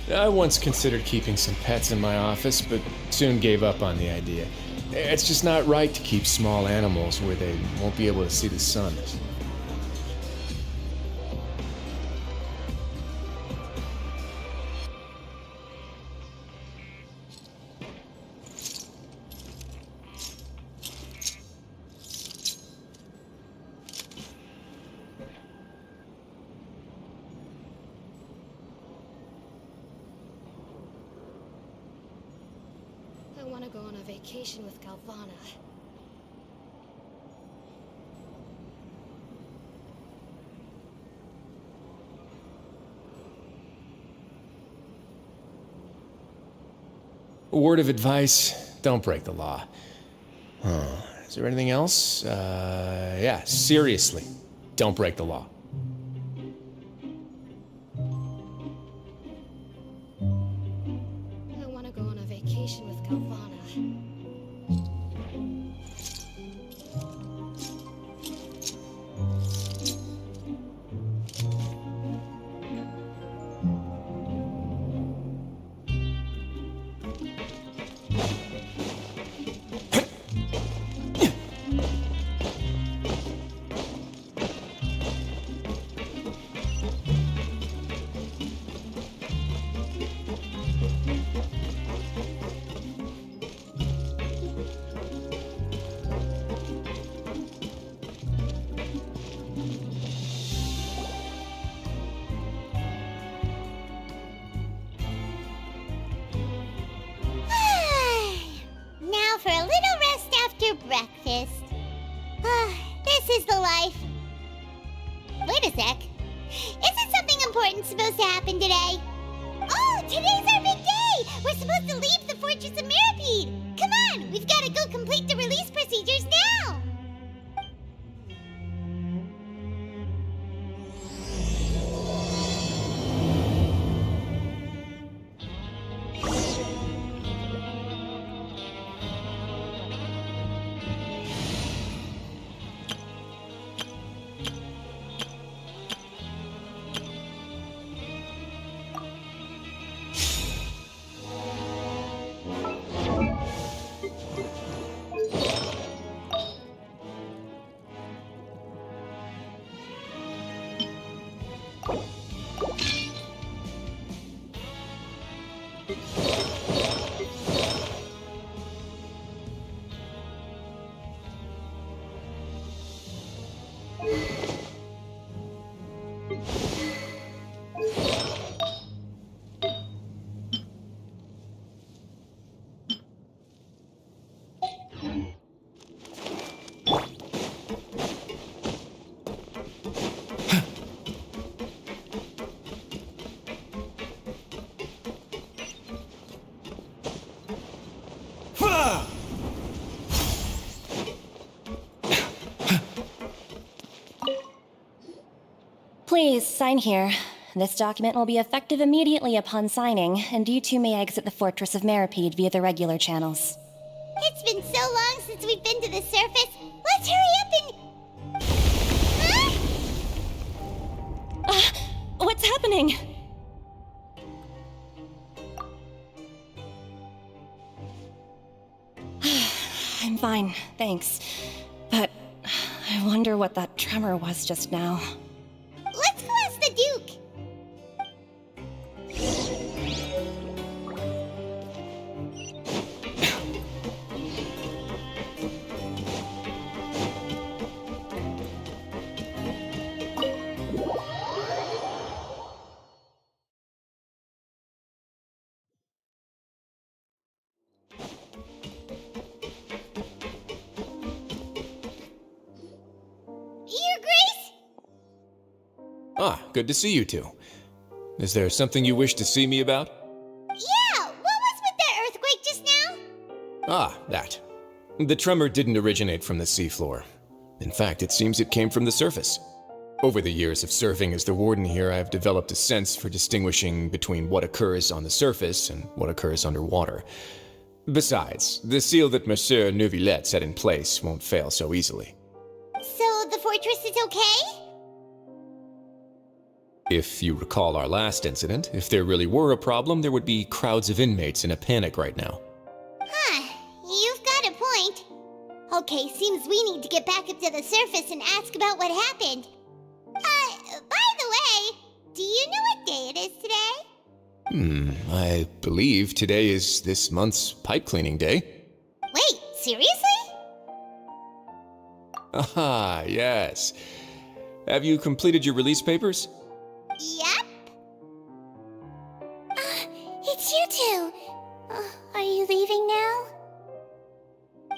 I once considered keeping some pets in my office, but soon gave up on the idea. It's just not right to keep small animals where they won't be able to see the sun. I want to go on a vacation with Galvana. A word of advice, don't break the law. Is there anything else? Yeah, seriously, don't break the law. I want to go on a vacation with Galvana. Now for a little rest after breakfast. This is the life. Wait a sec. Isn't something important supposed to happen today? Oh, today's our big day! We're supposed to leave the Fortress of Mirapede! Come on, we've got to go complete the release procedures now! Please, sign here. This document will be effective immediately upon signing, and you two may exit the Fortress of Mirapede via the regular channels. It's been so long since we've been to the surface. Let's hurry up and... Huh? What's happening? I'm fine, thanks. But I wonder what that tremor was just now. Let's go ask the Duke. Your Grace? Ah, good to see you two. Is there something you wish to see me about? Yeah, what was with that earthquake just now? Ah, that. The tremor didn't originate from the seafloor. In fact, it seems it came from the surface. Over the years of serving as the warden here, I have developed a sense for distinguishing between what occurs on the surface and what occurs underwater. Besides, the seal that Monsieur Neuvillette set in place won't fail so easily. So the fortress is okay? If you recall our last incident, if there really were a problem, there would be crowds of inmates in a panic right now. Huh, you've got a point. Okay, seems we need to get back up to the surface and ask about what happened. By the way, do you know what day it is today? I believe today is this month's pipe cleaning day. Wait, seriously? Ah, yes. Have you completed your release papers? Yep. It's you two. Are you leaving now?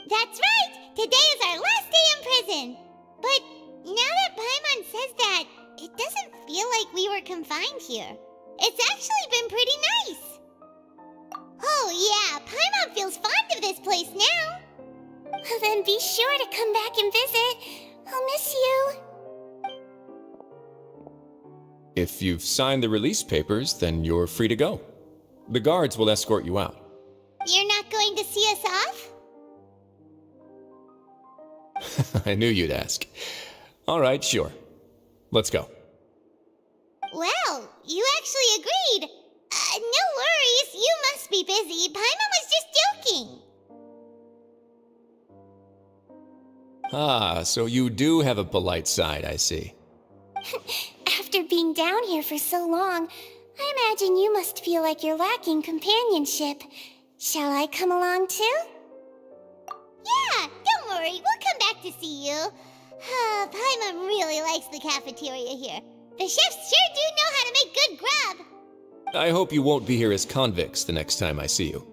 That's right! Today is our last day in prison! But now that Paimon says that, it doesn't feel like we were confined here. It's actually been pretty nice. Oh yeah, Paimon feels fond of this place now. Then be sure to come back and visit. I'll miss you. If you've signed the release papers, then you're free to go. The guards will escort you out. You're not going to see us off? I knew you'd ask. All right, sure. Let's go. Well, you actually agreed. No worries, you must be busy. Paimon was just joking. Ah, so you do have a polite side, I see. After being down here for so long, I imagine you must feel like you're lacking companionship. Shall I come along too? Yeah, don't worry, we'll come back to see you. Paimon really likes the cafeteria here. The chefs sure do know how to make good grub. I hope you won't be here as convicts the next time I see you.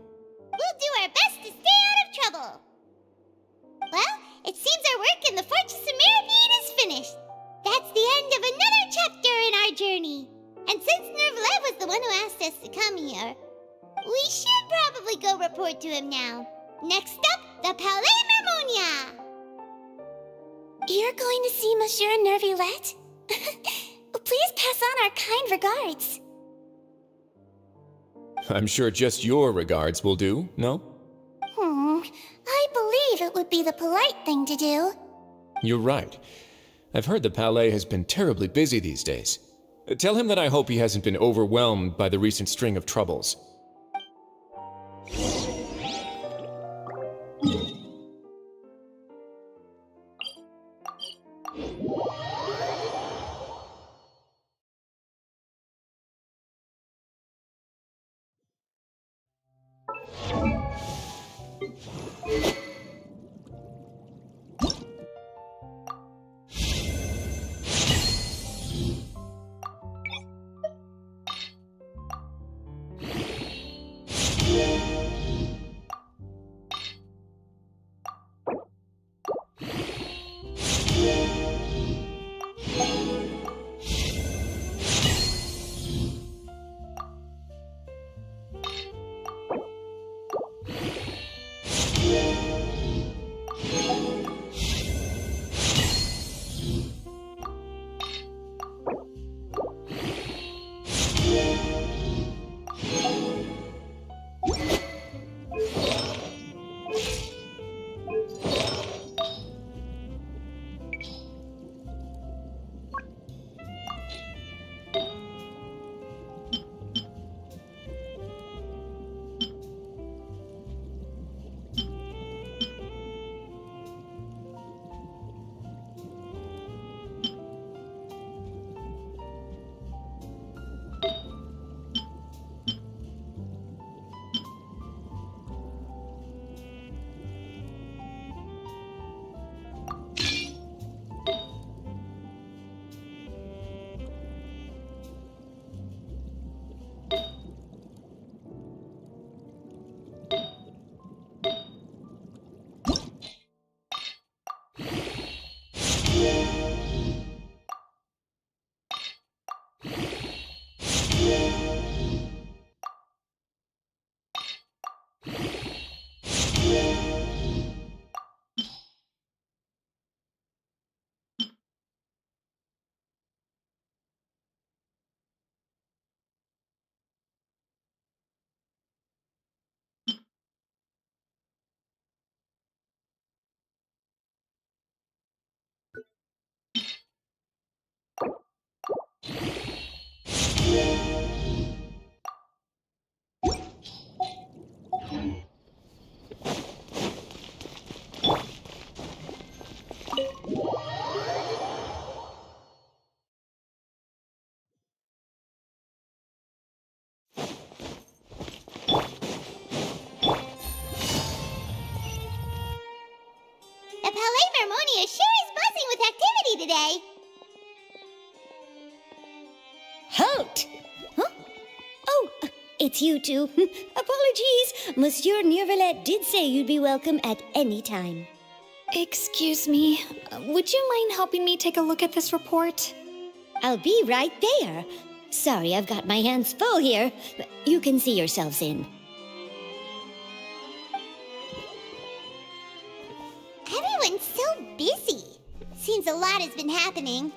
We'll do our best to stay out of trouble. Well, it seems our work in the Fortress of Mirapede is finished. That's the end of another chapter in our journey. And since Nervlev was the one who asked us to come here, we should probably go report to him now. Next up, the Palais Mermonia. You're going to see Monsieur Nervillette? Please pass on our kind regards. I'm sure just your regards will do, no? I believe it would be the polite thing to do. You're right. I've heard the Palais has been terribly busy these days. Tell him that I hope he hasn't been overwhelmed by the recent string of troubles. Navia sure is buzzing with activity today. Halt! Huh? Oh, it's you two. Apologies. Monsieur Neurvalet did say you'd be welcome at any time. Excuse me, would you mind helping me take a look at this report? I'll be right there. Sorry, I've got my hands full here. You can see yourselves in. Everyone's so busy. Seems a lot has been happening.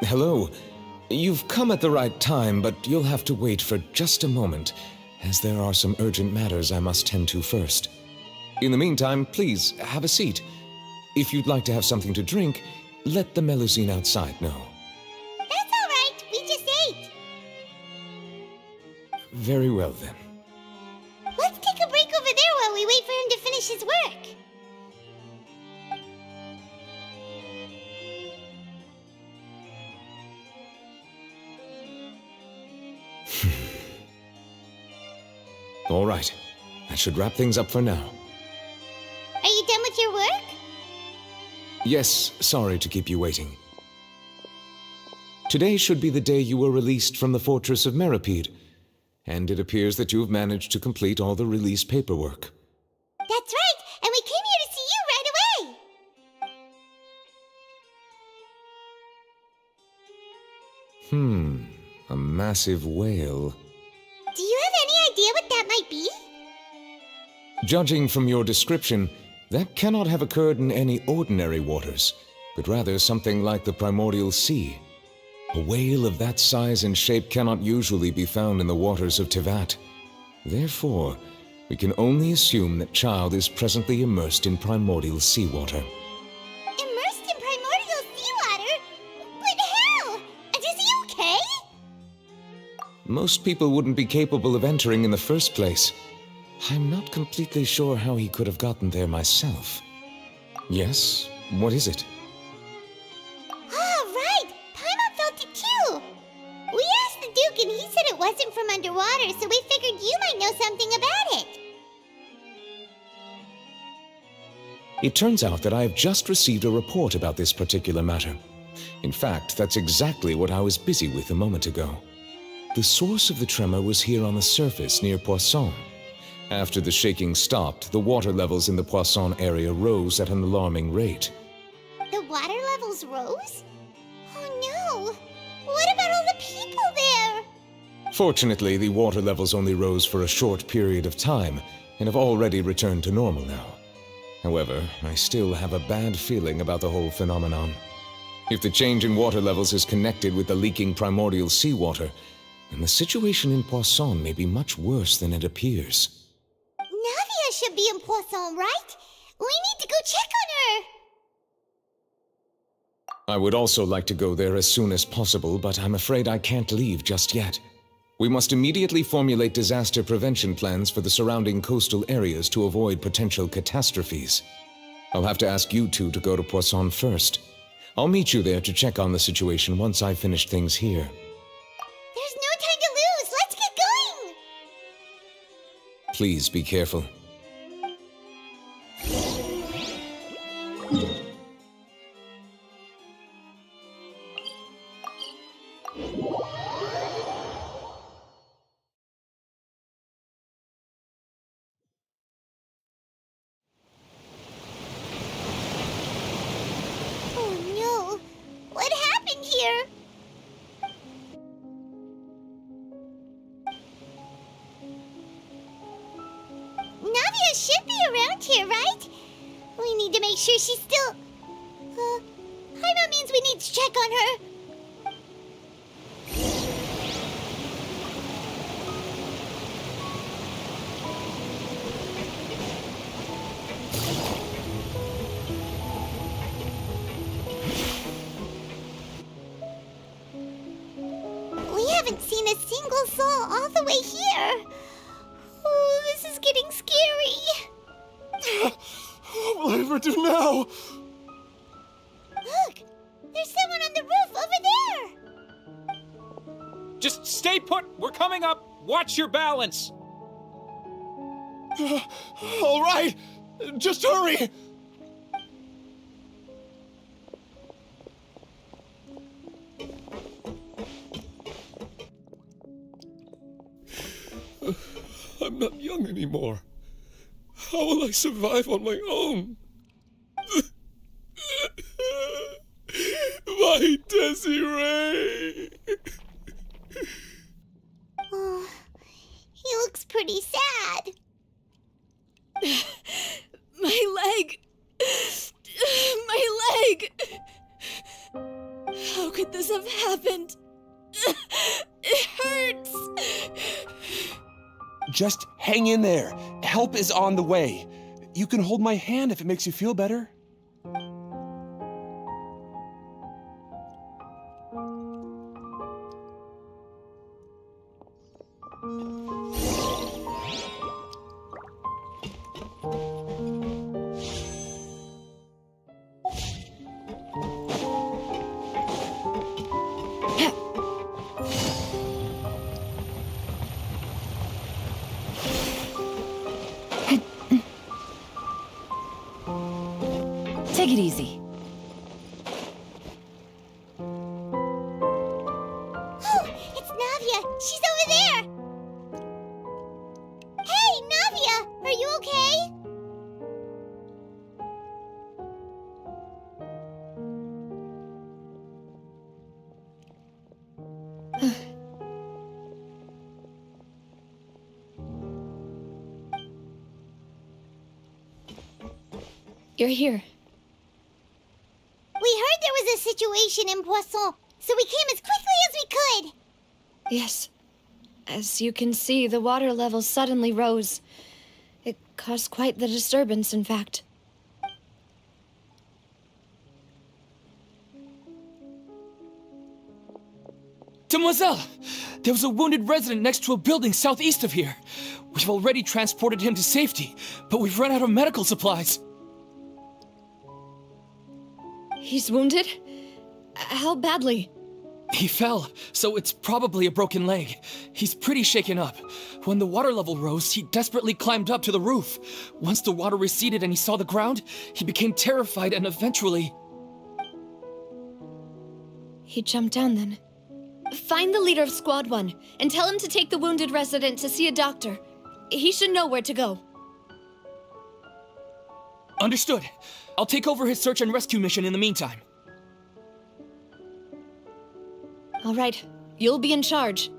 Hello. You've come at the right time, but you'll have to wait for just a moment, as there are some urgent matters I must tend to first. In the meantime, please, have a seat. If you'd like to have something to drink, let the Melusine outside know. That's all right. We just ate. Very well, then. Let's take a break over there while we wait for him to finish his work. All right. That should wrap things up for now. Are you done with your work? Yes, sorry to keep you waiting. Today should be the day you were released from the Fortress of Meripede, and it appears that you have managed to complete all the release paperwork. That's right, and we came here to see you right away. A massive whale. Do you have any idea what that might be? Judging from your description, that cannot have occurred in any ordinary waters, but rather something like the primordial sea. A whale of that size and shape cannot usually be found in the waters of Tivat. Therefore, we can only assume that Child is presently immersed in primordial seawater. Immersed in primordial seawater? But how? And is he okay? Most people wouldn't be capable of entering in the first place. I'm not completely sure how he could have gotten there myself. Yes, what is it? Oh, right! Paimon felt it too! We asked the Duke and he said it wasn't from underwater, so we figured you might know something about it. It turns out that I have just received a report about this particular matter. In fact, that's exactly what I was busy with a moment ago. The source of the tremor was here on the surface near Poisson. After the shaking stopped, the water levels in the Poisson area rose at an alarming rate. The water levels rose? Oh no! What about all the people there? Fortunately, the water levels only rose for a short period of time and have already returned to normal now. However, I still have a bad feeling about the whole phenomenon. If the change in water levels is connected with the leaking primordial seawater, then the situation in Poisson may be much worse than it appears. Navia should be in Poisson, right? We need to go check on her! I would also like to go there as soon as possible, but I'm afraid I can't leave just yet. We must immediately formulate disaster prevention plans for the surrounding coastal areas to avoid potential catastrophes. I'll have to ask you two to go to Poisson first. I'll meet you there to check on the situation once I've finished things here. There's no time to lose! Let's get going! Please be careful. Oh no! What happened here? Navia should be around here, right? We need to make sure she's still... Paimon means we need to check on her. We haven't seen a single soul all the way here. Oh, this is getting scary. What will I ever do now? There's someone on the roof over there! Just stay put! We're coming up! Watch your balance! All right, just hurry! I'm not young anymore. How will I survive on my own? My Desiree! Oh, he looks pretty sad. My leg! My leg! How could this have happened? It hurts! Just hang in there. Help is on the way. You can hold my hand if it makes you feel better. Take it easy. Oh, it's Navia! She's over there! Hey, Navia! Are you okay? You're here. We heard there was a situation in Poisson, so we came as quickly as we could. Yes. As you can see, the water level suddenly rose. It caused quite the disturbance, in fact. Demoiselle! There was a wounded resident next to a building southeast of here. We've already transported him to safety, but we've run out of medical supplies. He's wounded? How badly? He fell, so it's probably a broken leg. He's pretty shaken up. When the water level rose, he desperately climbed up to the roof. Once the water receded and he saw the ground, he became terrified and eventually... He jumped down then. Find the leader of Squad 1 and tell him to take the wounded resident to see a doctor. He should know where to go. Understood. I'll take over his search and rescue mission in the meantime. All right, you'll be in charge.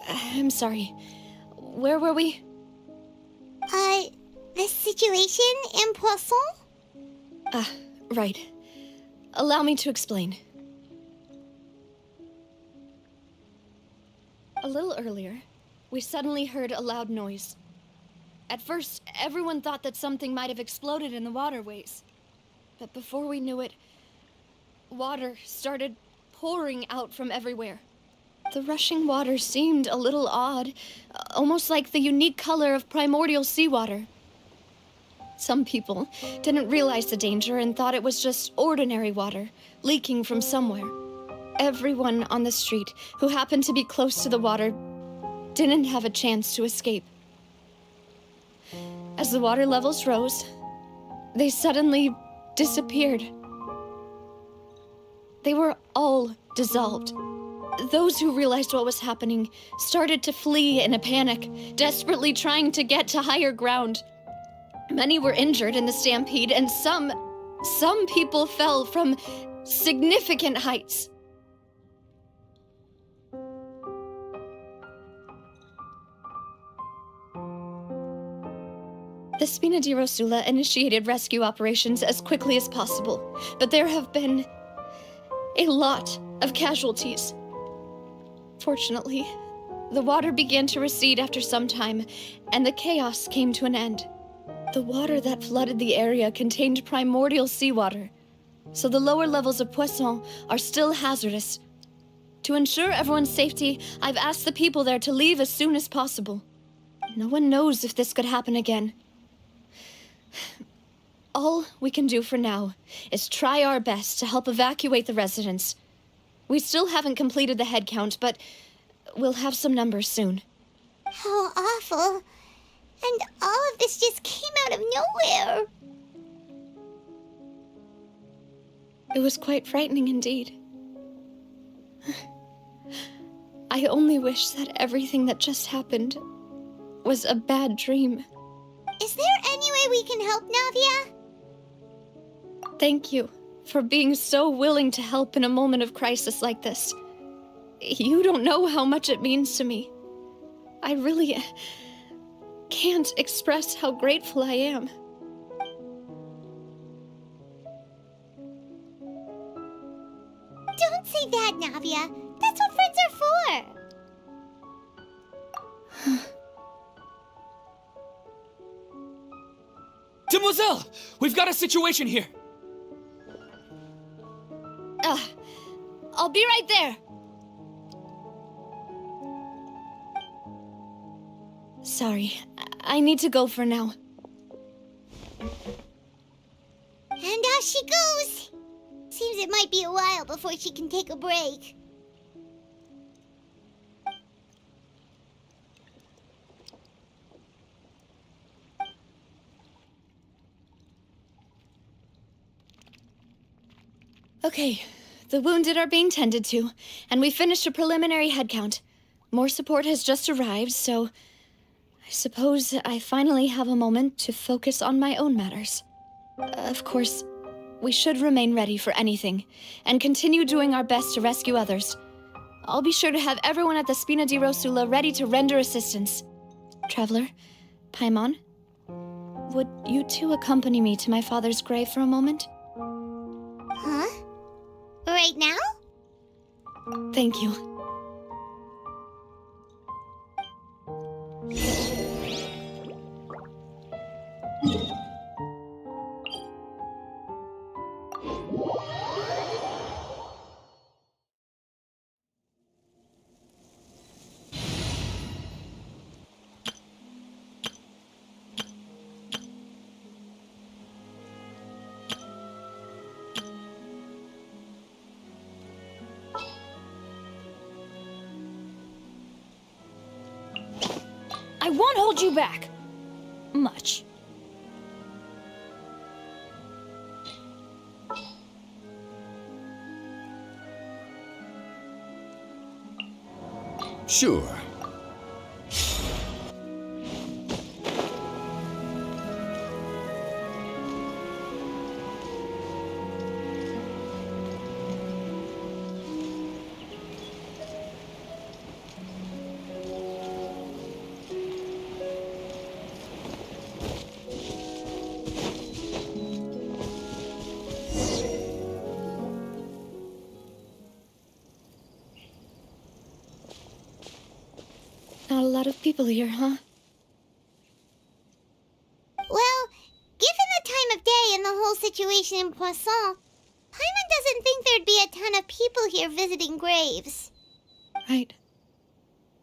I'm sorry. Where were we? The situation in Poisson? Right. Allow me to explain. A little earlier, we suddenly heard a loud noise. At first, everyone thought that something might have exploded in the waterways. But before we knew it, water started pouring out from everywhere. The rushing water seemed a little odd, almost like the unique color of primordial seawater. Some people didn't realize the danger and thought it was just ordinary water, leaking from somewhere. Everyone on the street who happened to be close to the water didn't have a chance to escape. As the water levels rose, they suddenly disappeared. They were all dissolved. Those who realized what was happening started to flee in a panic, desperately trying to get to higher ground. Many were injured in the stampede, and some people fell from significant heights. The Spina di Rosula initiated rescue operations as quickly as possible, but there have been a lot of casualties. Fortunately, the water began to recede after some time, and the chaos came to an end. The water that flooded the area contained primordial seawater, so the lower levels of Poisson are still hazardous. To ensure everyone's safety, I've asked the people there to leave as soon as possible. No one knows if this could happen again. All we can do for now is try our best to help evacuate the residents. We still haven't completed the head count, but we'll have some numbers soon. How awful. And all of this just came out of nowhere. It was quite frightening indeed. I only wish that everything that just happened was a bad dream. Is there any way we can help, Navia? Thank you for being so willing to help in a moment of crisis like this. You don't know how much it means to me. I really can't express how grateful I am. Don't say that, Navia. That's what friends are for. Demoiselle! We've got a situation here! I'll be right there. Sorry, I need to go for now. And out she goes. Seems it might be a while before she can take a break. Okay, the wounded are being tended to, and we finished a preliminary head count. More support has just arrived, so I suppose I finally have a moment to focus on my own matters. Of course, we should remain ready for anything, and continue doing our best to rescue others. I'll be sure to have everyone at the Spina di Rosula ready to render assistance. Traveler, Paimon, would you two accompany me to my father's grave for a moment? Huh? Right now? Thank you. I won't hold you back. Much. Sure. Not a lot of people here, huh? Well, given the time of day and the whole situation in Poisson, Paimon doesn't think there'd be a ton of people here visiting graves. Right.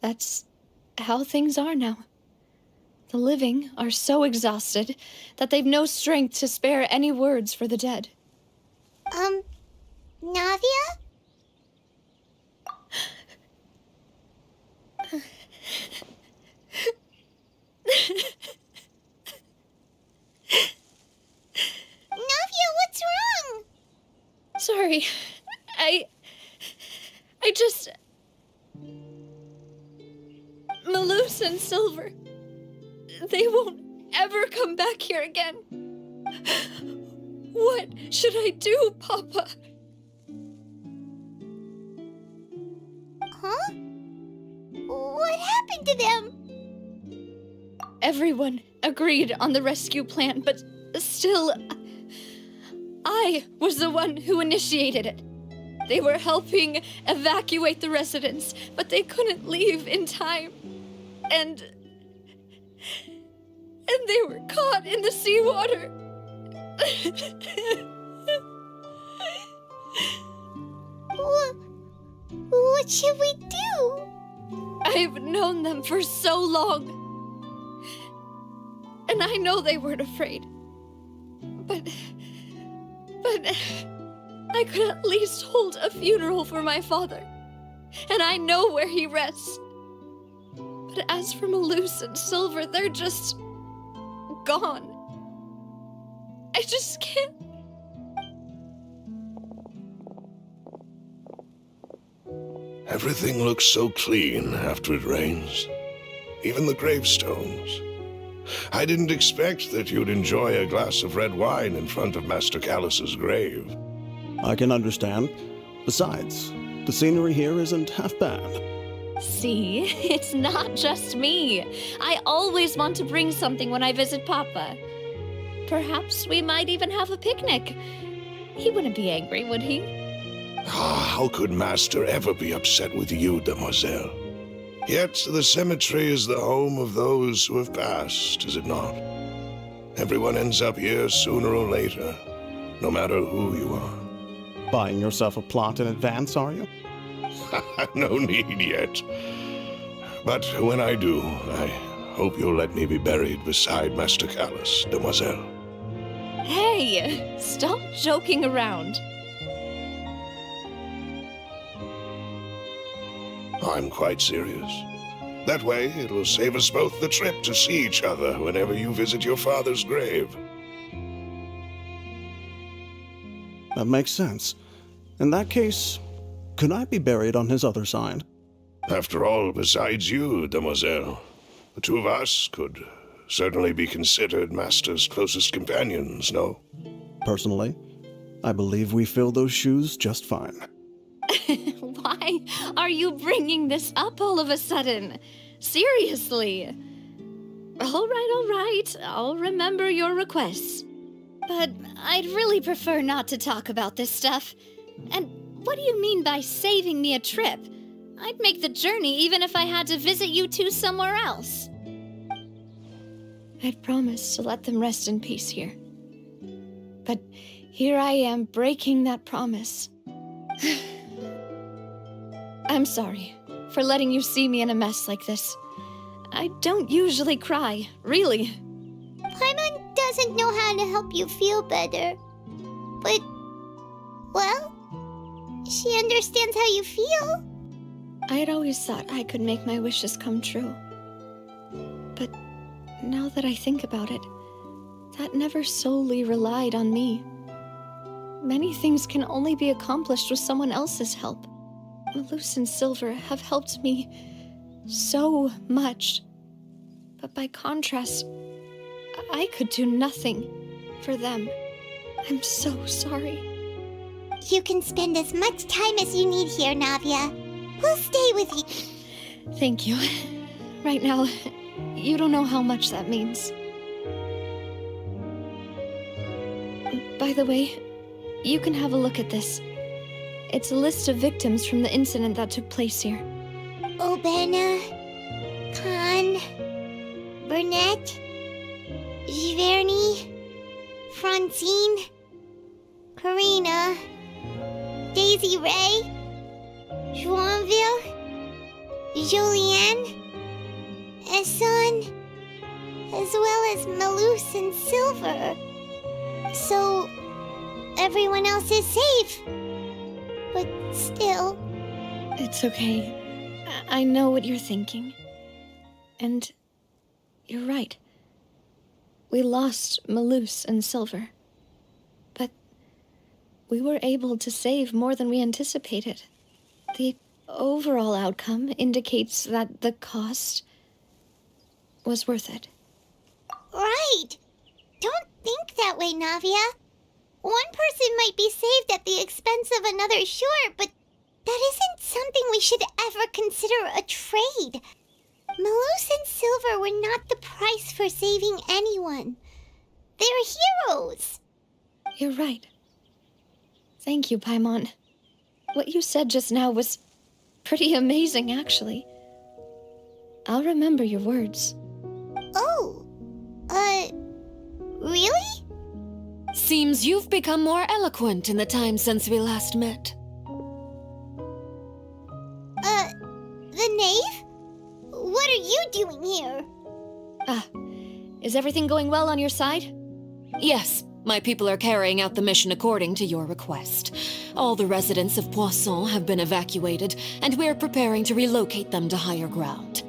That's how things are now. The living are so exhausted that they've no strength to spare any words for the dead. Navia? Navia, what's wrong? Sorry. I just... Malus and Silver, they won't ever come back here again. What should I do, Papa? Huh? What happened to them? Everyone agreed on the rescue plan, but still, I was the one who initiated it. They were helping evacuate the residents, but they couldn't leave in time. And they were caught in the seawater. What should we do? I've known them for so long. And I know they weren't afraid. But that I could at least hold a funeral for my father. And I know where he rests. But as for Malus and Silver, they're just gone. I just can't. Everything looks so clean after it rains. Even the gravestones. I didn't expect that you'd enjoy a glass of red wine in front of Master Callus's grave. I can understand. Besides, the scenery here isn't half bad. See, it's not just me. I always want to bring something when I visit Papa. Perhaps we might even have a picnic. He wouldn't be angry, would he? How could Master ever be upset with you, demoiselle? Yet the cemetery is the home of those who have passed, is it not? Everyone ends up here sooner or later, no matter who you are. Buying yourself a plot in advance, are you? No need yet. But when I do, I hope you'll let me be buried beside Master Callus, demoiselle. Hey, stop joking around. I'm quite serious. That way, it will save us both the trip to see each other whenever you visit your father's grave. That makes sense. In that case, could I be buried on his other side? After all, besides you, demoiselle, the two of us could certainly be considered Master's closest companions, no? Personally, I believe we fill those shoes just fine. Why are you bringing this up all of a sudden? Seriously. All right. I'll remember your requests. But I'd really prefer not to talk about this stuff. And what do you mean by saving me a trip? I'd make the journey even if I had to visit you two somewhere else. I'd promised to let them rest in peace here. But here I am breaking that promise. I'm sorry for letting you see me in a mess like this. I don't usually cry, really. Paimon doesn't know how to help you feel better. But, well, she understands how you feel. I had always thought I could make my wishes come true. But now that I think about it, that never solely relied on me. Many things can only be accomplished with someone else's help. Malus and Silver have helped me so much. But by contrast, I could do nothing for them. I'm so sorry. You can spend as much time as you need here, Navia. We'll stay with you. Thank you. Right now, you don't know how much that means. By the way, you can have a look at this. It's a list of victims from the incident that took place here. Obena, Khan, Burnett, Giverny, Francine, Karina, Daisy Ray, Joinville, Julianne, Esson, as well as Malus and Silver. So, everyone else is safe. But still... It's okay. I know what you're thinking. And you're right. We lost Malus and Silver. But we were able to save more than we anticipated. The overall outcome indicates that the cost was worth it. Right! Don't think that way, Navia. One person might be saved at the expense of another, sure, but that isn't something we should ever consider a trade. Malus and Silver were not the price for saving anyone. They're heroes. You're right. Thank you, Paimon. What you said just now was pretty amazing, actually. I'll remember your words. Oh, really? Seems you've become more eloquent in the time since we last met. The knave? What are you doing here? Is everything going well on your side? Yes, My people are carrying out the mission according to your request. All the residents of Poisson have been evacuated, and we're preparing to relocate them to higher ground.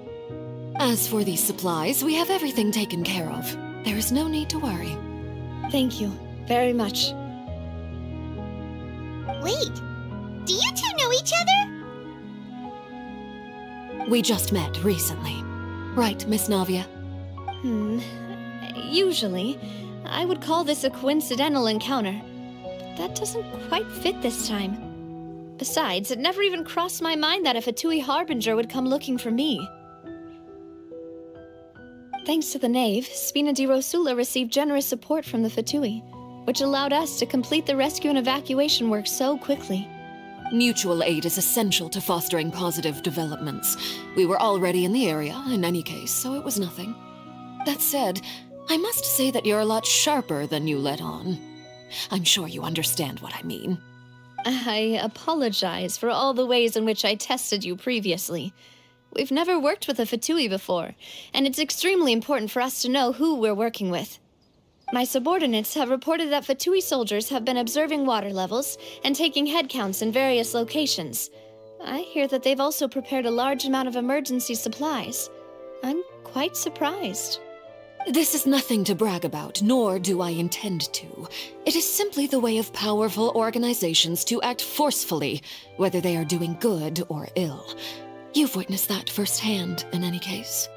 As for these supplies, we have everything taken care of. There is no need to worry. Thank you very much. Wait, do you two know each other? We just met recently. Right, Miss Navia? Usually, I would call this a coincidental encounter. But that doesn't quite fit this time. Besides, it never even crossed my mind that a Fatui Harbinger would come looking for me. Thanks to the Knave, Spina di Rosula received generous support from the Fatui, which allowed us to complete the rescue and evacuation work so quickly. Mutual aid is essential to fostering positive developments. We were already in the area, in any case, so it was nothing. That said, I must say that you're a lot sharper than you let on. I'm sure you understand what I mean. I apologize for all the ways in which I tested you previously. We've never worked with a Fatui before, and it's extremely important for us to know who we're working with. My subordinates have reported that Fatui soldiers have been observing water levels and taking head counts in various locations. I hear that they've also prepared a large amount of emergency supplies. I'm quite surprised. This is nothing to brag about, nor do I intend to. It is simply the way of powerful organizations to act forcefully, whether they are doing good or ill. You've witnessed that firsthand, in any case.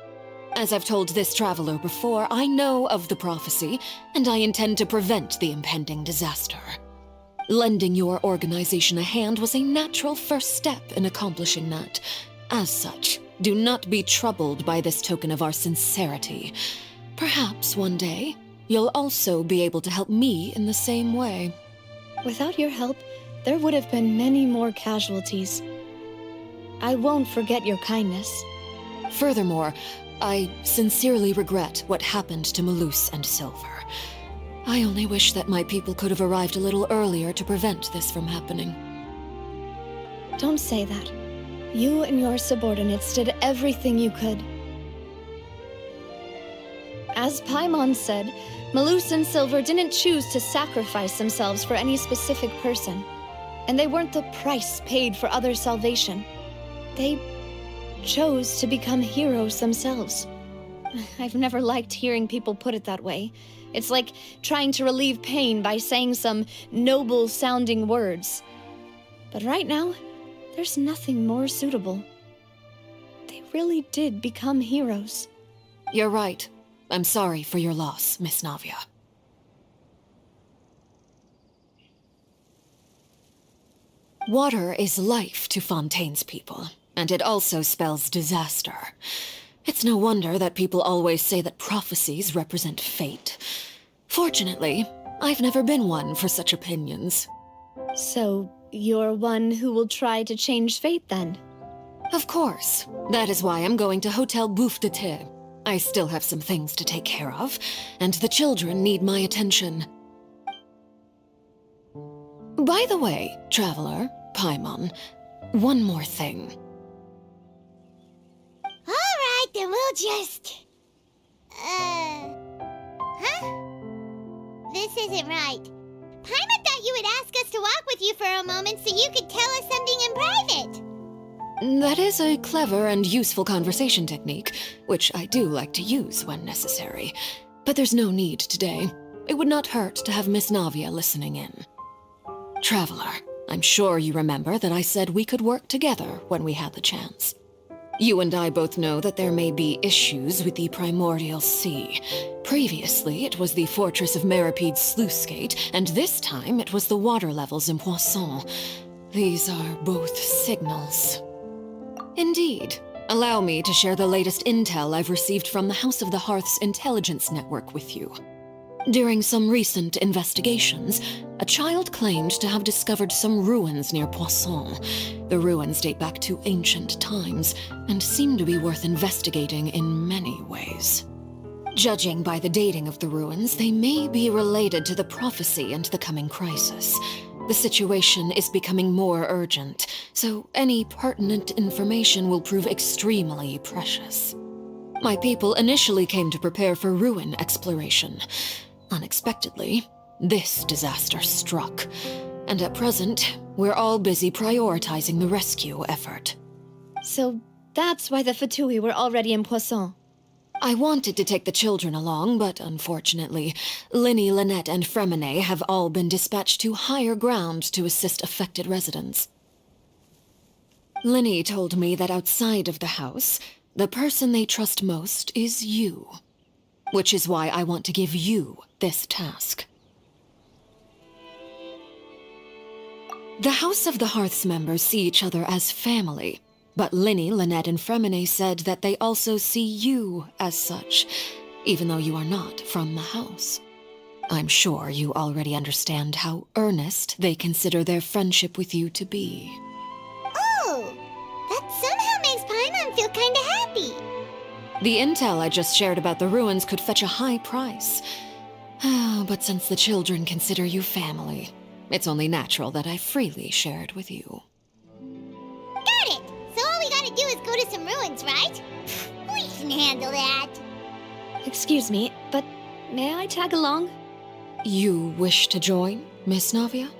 As I've told this traveler before, I know of the prophecy, and I intend to prevent the impending disaster. Lending your organization a hand was a natural first step in accomplishing that. As such, do not be troubled by this token of our sincerity. Perhaps one day, you'll also be able to help me in the same way. Without your help, there would have been many more casualties. I won't forget your kindness. Furthermore, I sincerely regret what happened to Malus and Silver. I only wish that my people could have arrived a little earlier to prevent this from happening. Don't say that. You and your subordinates did everything you could. As Paimon said, Malus and Silver didn't choose to sacrifice themselves for any specific person, and they weren't the price paid for other salvation. They chose to become heroes themselves. I've never liked hearing people put it that way. It's like trying to relieve pain by saying some noble-sounding words. But right now, there's nothing more suitable. They really did become heroes. You're right. I'm sorry for your loss, Miss Navia. Water is life to Fontaine's people, and it also spells disaster. It's no wonder that people always say that prophecies represent fate. Fortunately, I've never been one for such opinions. So, you're one who will try to change fate, then? Of course. That is why I'm going to Hotel Bouffe de Thé. I still have some things to take care of, and the children need my attention. By the way, Traveler, Paimon, one more thing. Alright, then we'll just... This isn't right. Paimon thought you would ask us to walk with you for a moment so you could tell us something in private. That is a clever and useful conversation technique, which I do like to use when necessary. But there's no need today. It would not hurt to have Miss Navia listening in. Traveler, I'm sure you remember that I said we could work together when we had the chance. You and I both know that there may be issues with the Primordial Sea. Previously, it was the Fortress of Maripede's sluice gate, and this time it was the water levels in Poisson. These are both signals. Indeed. Allow me to share the latest intel I've received from the House of the Hearth's intelligence network with you. During some recent investigations, a child claimed to have discovered some ruins near Poisson. The ruins date back to ancient times, and seem to be worth investigating in many ways. Judging by the dating of the ruins, they may be related to the prophecy and the coming crisis. The situation is becoming more urgent, so any pertinent information will prove extremely precious. My people initially came to prepare for ruin exploration. Unexpectedly, this disaster struck. And at present, we're all busy prioritizing the rescue effort. So that's why the Fatui were already in Poisson. I wanted to take the children along, but unfortunately, Linny, Lynette, and Fremine have all been dispatched to higher ground to assist affected residents. Linny told me that outside of the house, the person they trust most is you. Which is why I want to give you this task. The House of the Hearth's members see each other as family, but Linny, Lynette, and Fremine said that they also see you as such, even though you are not from the house. I'm sure you already understand how earnest they consider their friendship with you to be. Oh, that somehow makes Paimon feel kinda happy. The intel I just shared about the ruins could fetch a high price. But since the children consider you family, it's only natural that I freely share it with you. Got it! So all we gotta do is go to some ruins, right? We can handle that. Excuse me, but may I tag along? You wish to join, Miss Navia?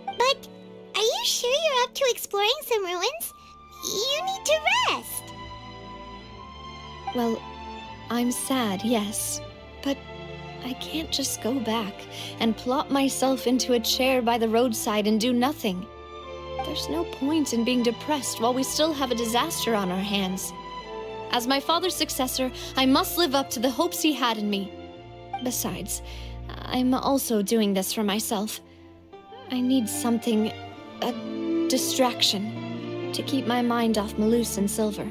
But are you sure you're up to exploring some ruins? You need to rest. Well, I'm sad, yes, but I can't just go back and plop myself into a chair by the roadside and do nothing. There's no point in being depressed while we still have a disaster on our hands. As my father's successor, I must live up to the hopes he had in me. Besides, I'm also doing this for myself. I need something, a distraction, to keep my mind off Malus and Silver.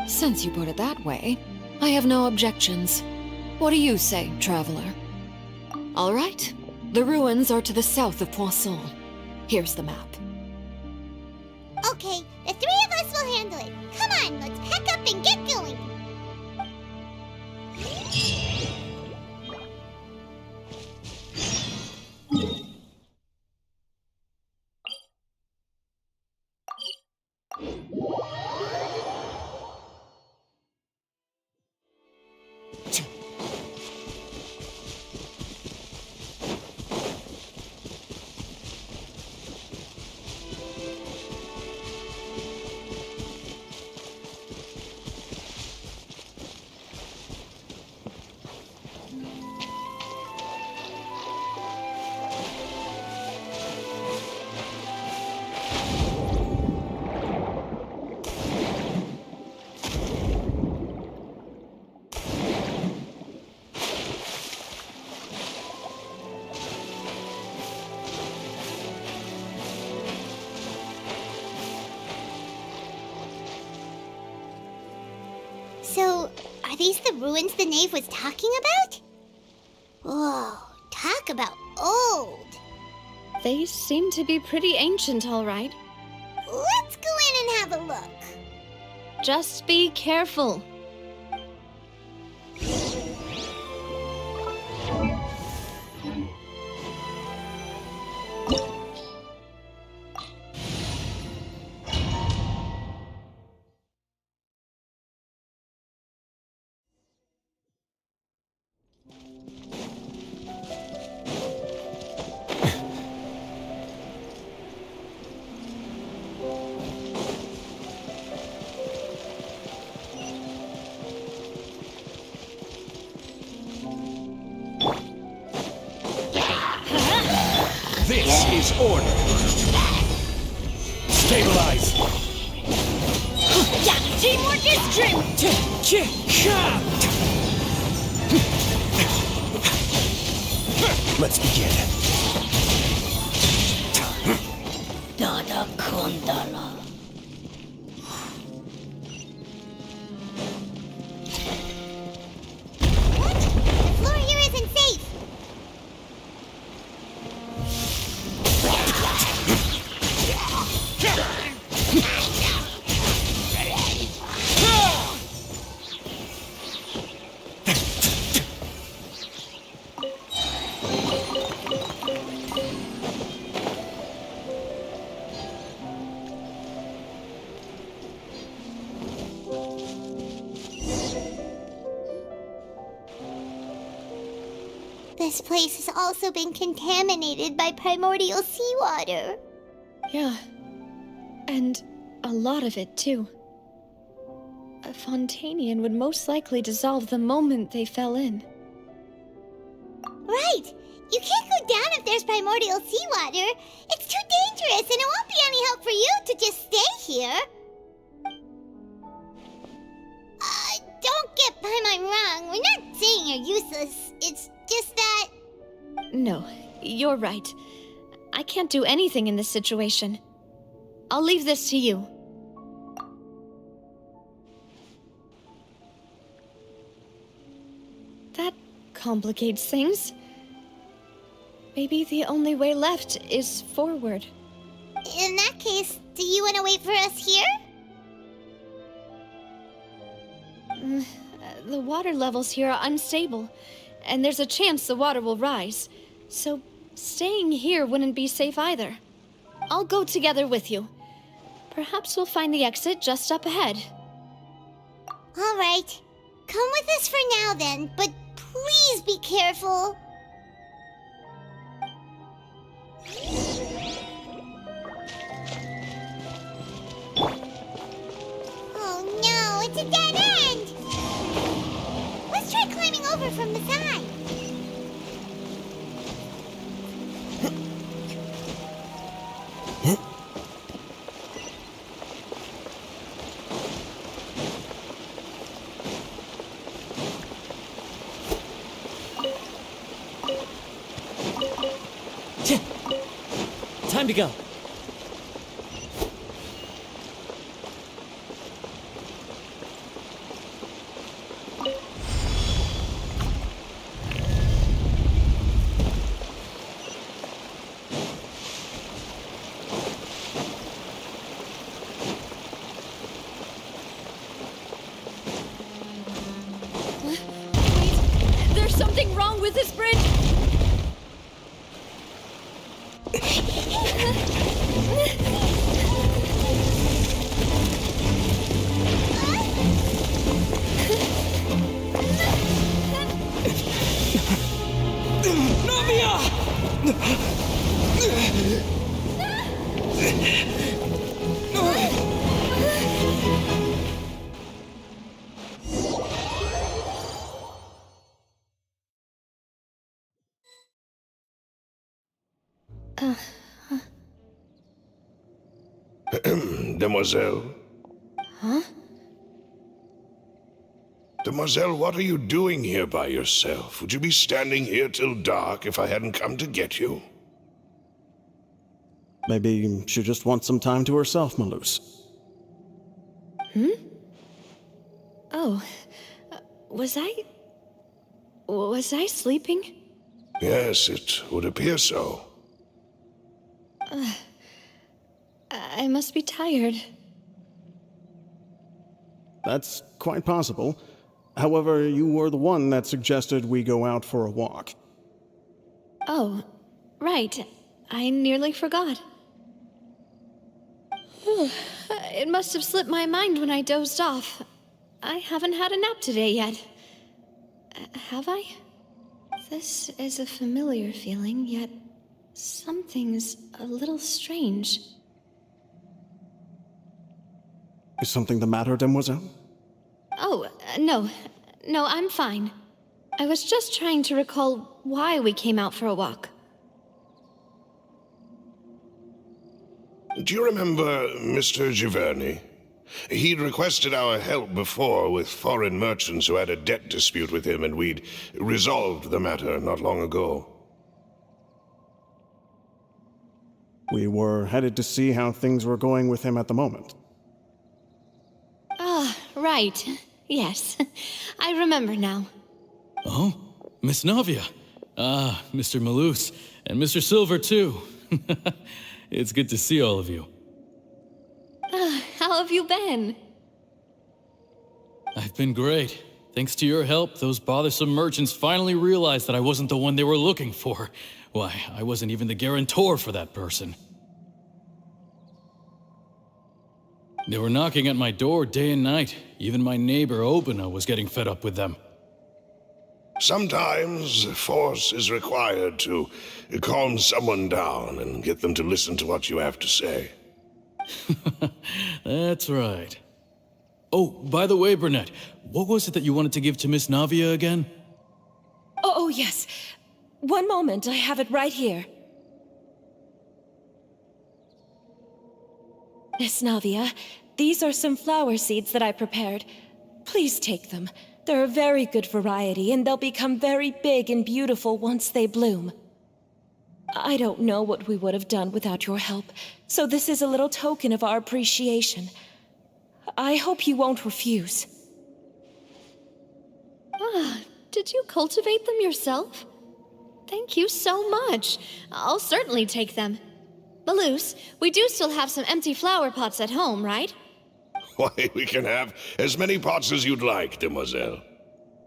Since you put it that way, I have no objections. What do you say, traveler? All right. The ruins are to the south of Poisson. Here's the map. Okay, the three of us will handle it. Come on, let's pack up and get going. So, are these the ruins the knave was talking about? Whoa, talk about old. They seem to be pretty ancient, all right. Let's go in and have a look. Just be careful. This is order. Stabilize. Teamwork is strength! Let's begin. Dada Kondala. What? The floor here isn't safe. this place has also been contaminated by primordial seawater. Yeah. And a lot of it, too. A Fontanian would most likely dissolve the moment they fell in. Right! You can't go down if there's primordial seawater. It's too dangerous, and it won't be any help for you to just stay here. Don't get Paimon wrong. We're not saying you're useless. It's just that... No, you're right. I can't do anything in this situation. I'll leave this to you. That complicates things. Maybe the only way left is forward. In that case, do you want to wait for us here? The water levels here are unstable, and there's a chance the water will rise. So staying here wouldn't be safe either. I'll go together with you. Perhaps we'll find the exit just up ahead. All right. Come with us for now then, but please be careful. Oh no, it's a dead end! Let's try climbing over from the side. Time to go. Wait, there's something wrong with this bridge! Demoiselle? Huh? Demoiselle, what are you doing here by yourself? Would you be standing here till dark if I hadn't come to get you? Maybe she just wants some time to herself, Malus. Oh. Was I sleeping? Yes, it would appear so. I must be tired. That's quite possible. However, you were the one that suggested we go out for a walk. Oh, right. I nearly forgot. It must have slipped my mind when I dozed off. I haven't had a nap today yet. Have I? This is a familiar feeling, yet something's a little strange. Is something the matter, Demoiselle? Oh, no. No, I'm fine. I was just trying to recall why we came out for a walk. Do you remember Mr. Giverny? He'd requested our help before with foreign merchants who had a debt dispute with him, and we'd resolved the matter not long ago. We were headed to see how things were going with him at the moment. Ah, right. Yes. I remember now. Oh, Miss Navia. Ah, Mr. Malus. And Mr. Silver, too. It's good to see all of you. How have you been? I've been great. Thanks to your help, those bothersome merchants finally realized that I wasn't the one they were looking for. Why, I wasn't even the guarantor for that person. They were knocking at my door day and night. Even my neighbor, Obina, was getting fed up with them. Sometimes force is required to calm someone down and get them to listen to what you have to say. That's right. Oh, by the way, Burnett, what was it that you wanted to give to Miss Navia again? Oh, yes. One moment, I have it right here. Miss Navia, these are some flower seeds that I prepared. Please take them. They're a very good variety, and they'll become very big and beautiful once they bloom. I don't know what we would have done without your help, so this is a little token of our appreciation. I hope you won't refuse. Ah, did you cultivate them yourself? Thank you so much. I'll certainly take them. Maloose, we do still have some empty flower pots at home, right? Why, we can have as many pots as you'd like, demoiselle.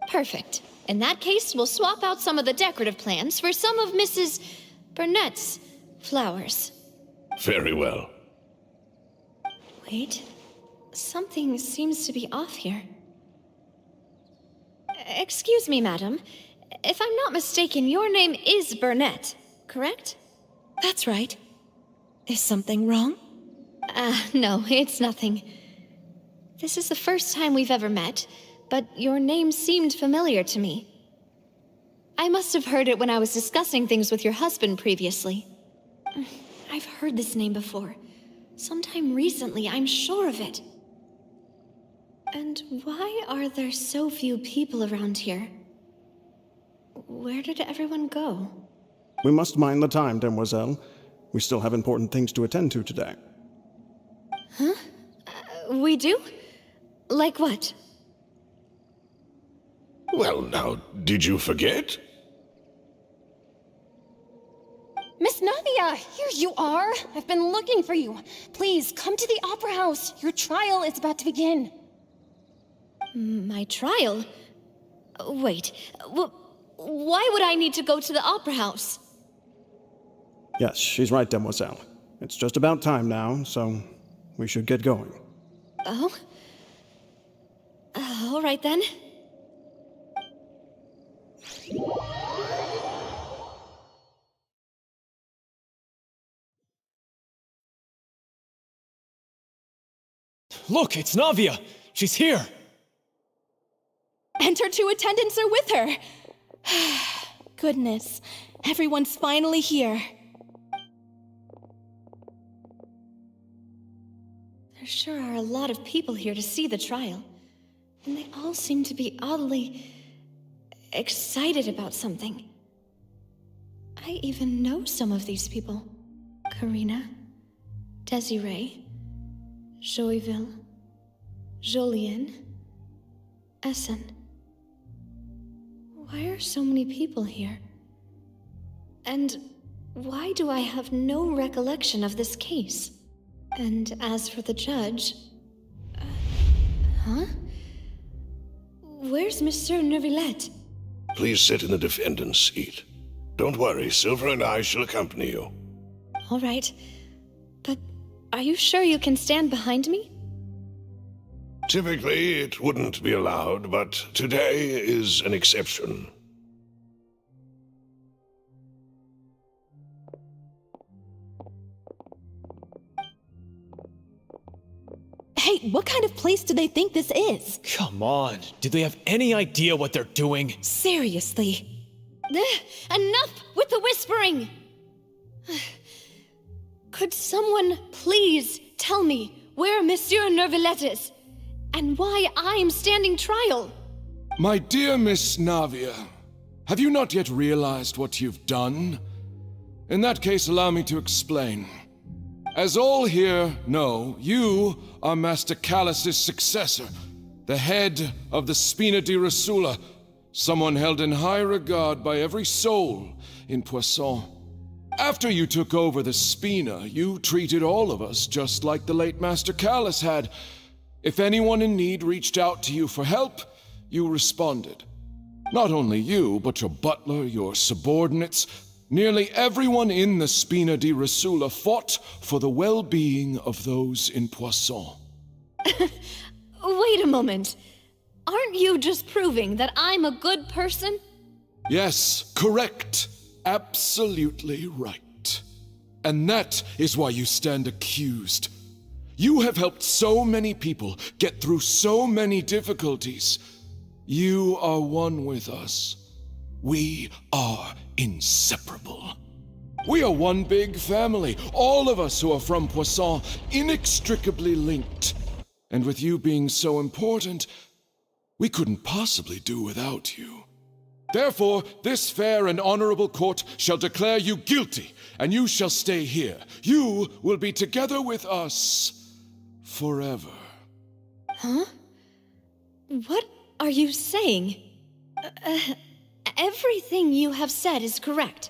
Perfect. In that case, we'll swap out some of the decorative plants for some of Mrs. Burnett's flowers. Very well. Wait. Something seems to be off here. Excuse me, madam. If I'm not mistaken, your name is Burnett, correct? That's right. Is something wrong? No, it's nothing. This is the first time we've ever met, but your name seemed familiar to me. I must have heard it when I was discussing things with your husband previously. I've heard this name before. Sometime recently, I'm sure of it. And why are there so few people around here? Where did everyone go? We must mind the time, demoiselle. We still have important things to attend to today. Huh? We do? Like what? Well, now, did you forget? Miss Navia, here you are. I've been looking for you. Please, come to the Opera House. Your trial is about to begin. My trial? Wait, why would I need to go to the Opera House? Yes, she's right, demoiselle. It's just about time now, so we should get going. Oh? All right then. Look, it's Navia! She's here! And her two attendants are with her. Goodness, everyone's finally here. There sure are a lot of people here to see the trial. And they all seem to be oddly excited about something. I even know some of these people. Karina, Desiree, Joyville, Jolien, Essen. Why are so many people here? And why do I have no recollection of this case? And as for the judge... huh? Where's Monsieur Neuvillette? Please sit in the defendant's seat. Don't worry, Silver and I shall accompany you. All right. But are you sure you can stand behind me? Typically, it wouldn't be allowed, but today is an exception. Hey, what kind of place do they think this is? Come on, do they have any idea what they're doing? Seriously. Enough with the whispering! Could someone please tell me where Monsieur Neuvillette is? And why I'm standing trial? My dear Miss Navia, have you not yet realized what you've done? In that case, allow me to explain. As all here know, you are Master Callus's successor, the head of the Spina di Rosula, someone held in high regard by every soul in Poisson. After you took over the Spina, you treated all of us just like the late Master Callus had. If anyone in need reached out to you for help, you responded. Not only you, but your butler, your subordinates, nearly everyone in the Spina di Rosula fought for the well-being of those in Poisson. Wait a moment. Aren't you just proving that I'm a good person? Yes, correct. Absolutely right. And that is why you stand accused. You have helped so many people get through so many difficulties. You are one with us. We are inseparable. We are one big family, all of us who are from Poisson, inextricably linked. And with you being so important, we couldn't possibly do without you. Therefore, this fair and honorable court shall declare you guilty, and you shall stay here. You will be together with us forever. Huh? What are you saying? Everything you have said is correct.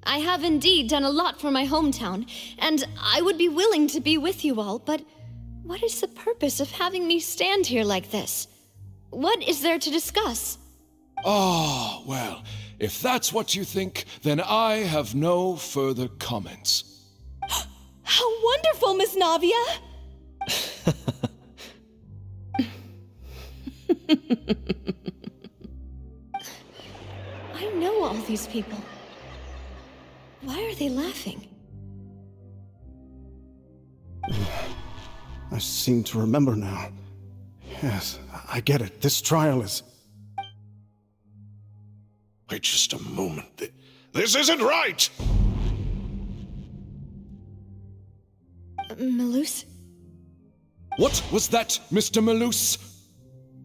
I have indeed done a lot for my hometown, and I would be willing to be with you all, but what is the purpose of having me stand here like this? What is there to discuss? Ah, well, if that's what you think, then I have no further comments. How wonderful, Miss Navia! I know all these people. Why are they laughing? I seem to remember now. Yes, I get it. This trial is... Wait just a moment. This isn't right! Malus? What was that, Mr. Malus?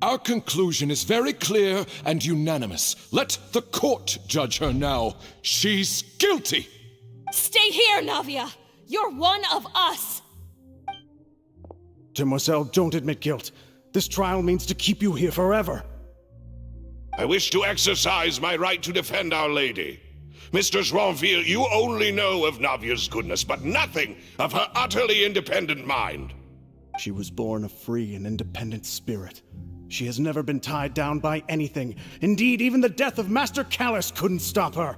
Our conclusion is very clear and unanimous. Let the court judge her now. She's guilty! Stay here, Navia! You're one of us! Demoiselle, don't admit guilt. This trial means to keep you here forever. I wish to exercise my right to defend Our Lady. Mr. Joinville, you only know of Navia's goodness, but nothing of her utterly independent mind. She was born a free and independent spirit. She has never been tied down by anything. Indeed, even the death of Master Callus couldn't stop her.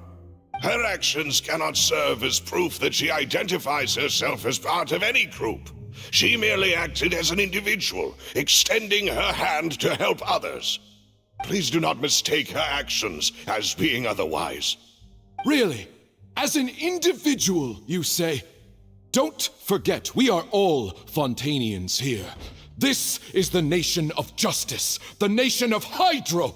Her actions cannot serve as proof that she identifies herself as part of any group. She merely acted as an individual, extending her hand to help others. Please do not mistake her actions as being otherwise. Really? As an individual, you say? Don't forget, we are all Fontanians here. This is the nation of justice, the nation of Hydro.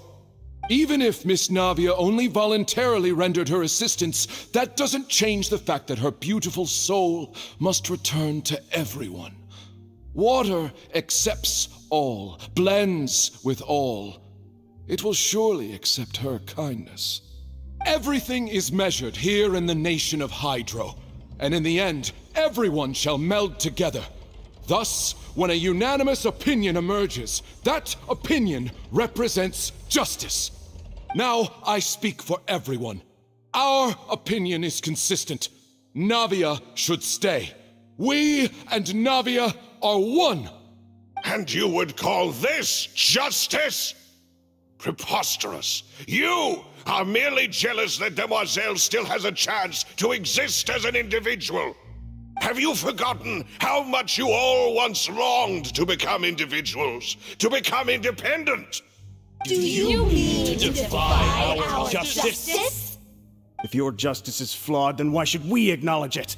Even if Miss Navia only voluntarily rendered her assistance, that doesn't change the fact that her beautiful soul must return to everyone. Water accepts all, blends with all. It will surely accept her kindness. Everything is measured here in the nation of Hydro, and in the end, everyone shall meld together. Thus, when a unanimous opinion emerges, that opinion represents justice. Now I speak for everyone. Our opinion is consistent. Navia should stay. We and Navia are one. And you would call this justice? Preposterous. You are merely jealous that Demoiselle still has a chance to exist as an individual. Have you forgotten how much you all once longed to become individuals, to become independent? Do you mean to defy our justice? If your justice is flawed, then why should we acknowledge it?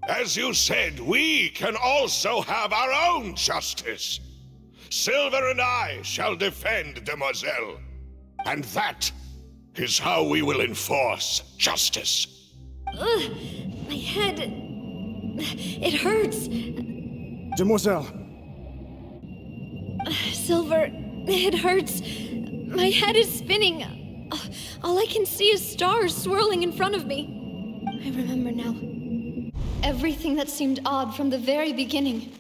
As you said, we can also have our own justice. Silver and I shall defend Demoiselle. And that is how we will enforce justice. Ugh, my head... It hurts. Demoiselle! Silver, it hurts. My head is spinning. All I can see is stars swirling in front of me. I remember now. Everything that seemed odd from the very beginning.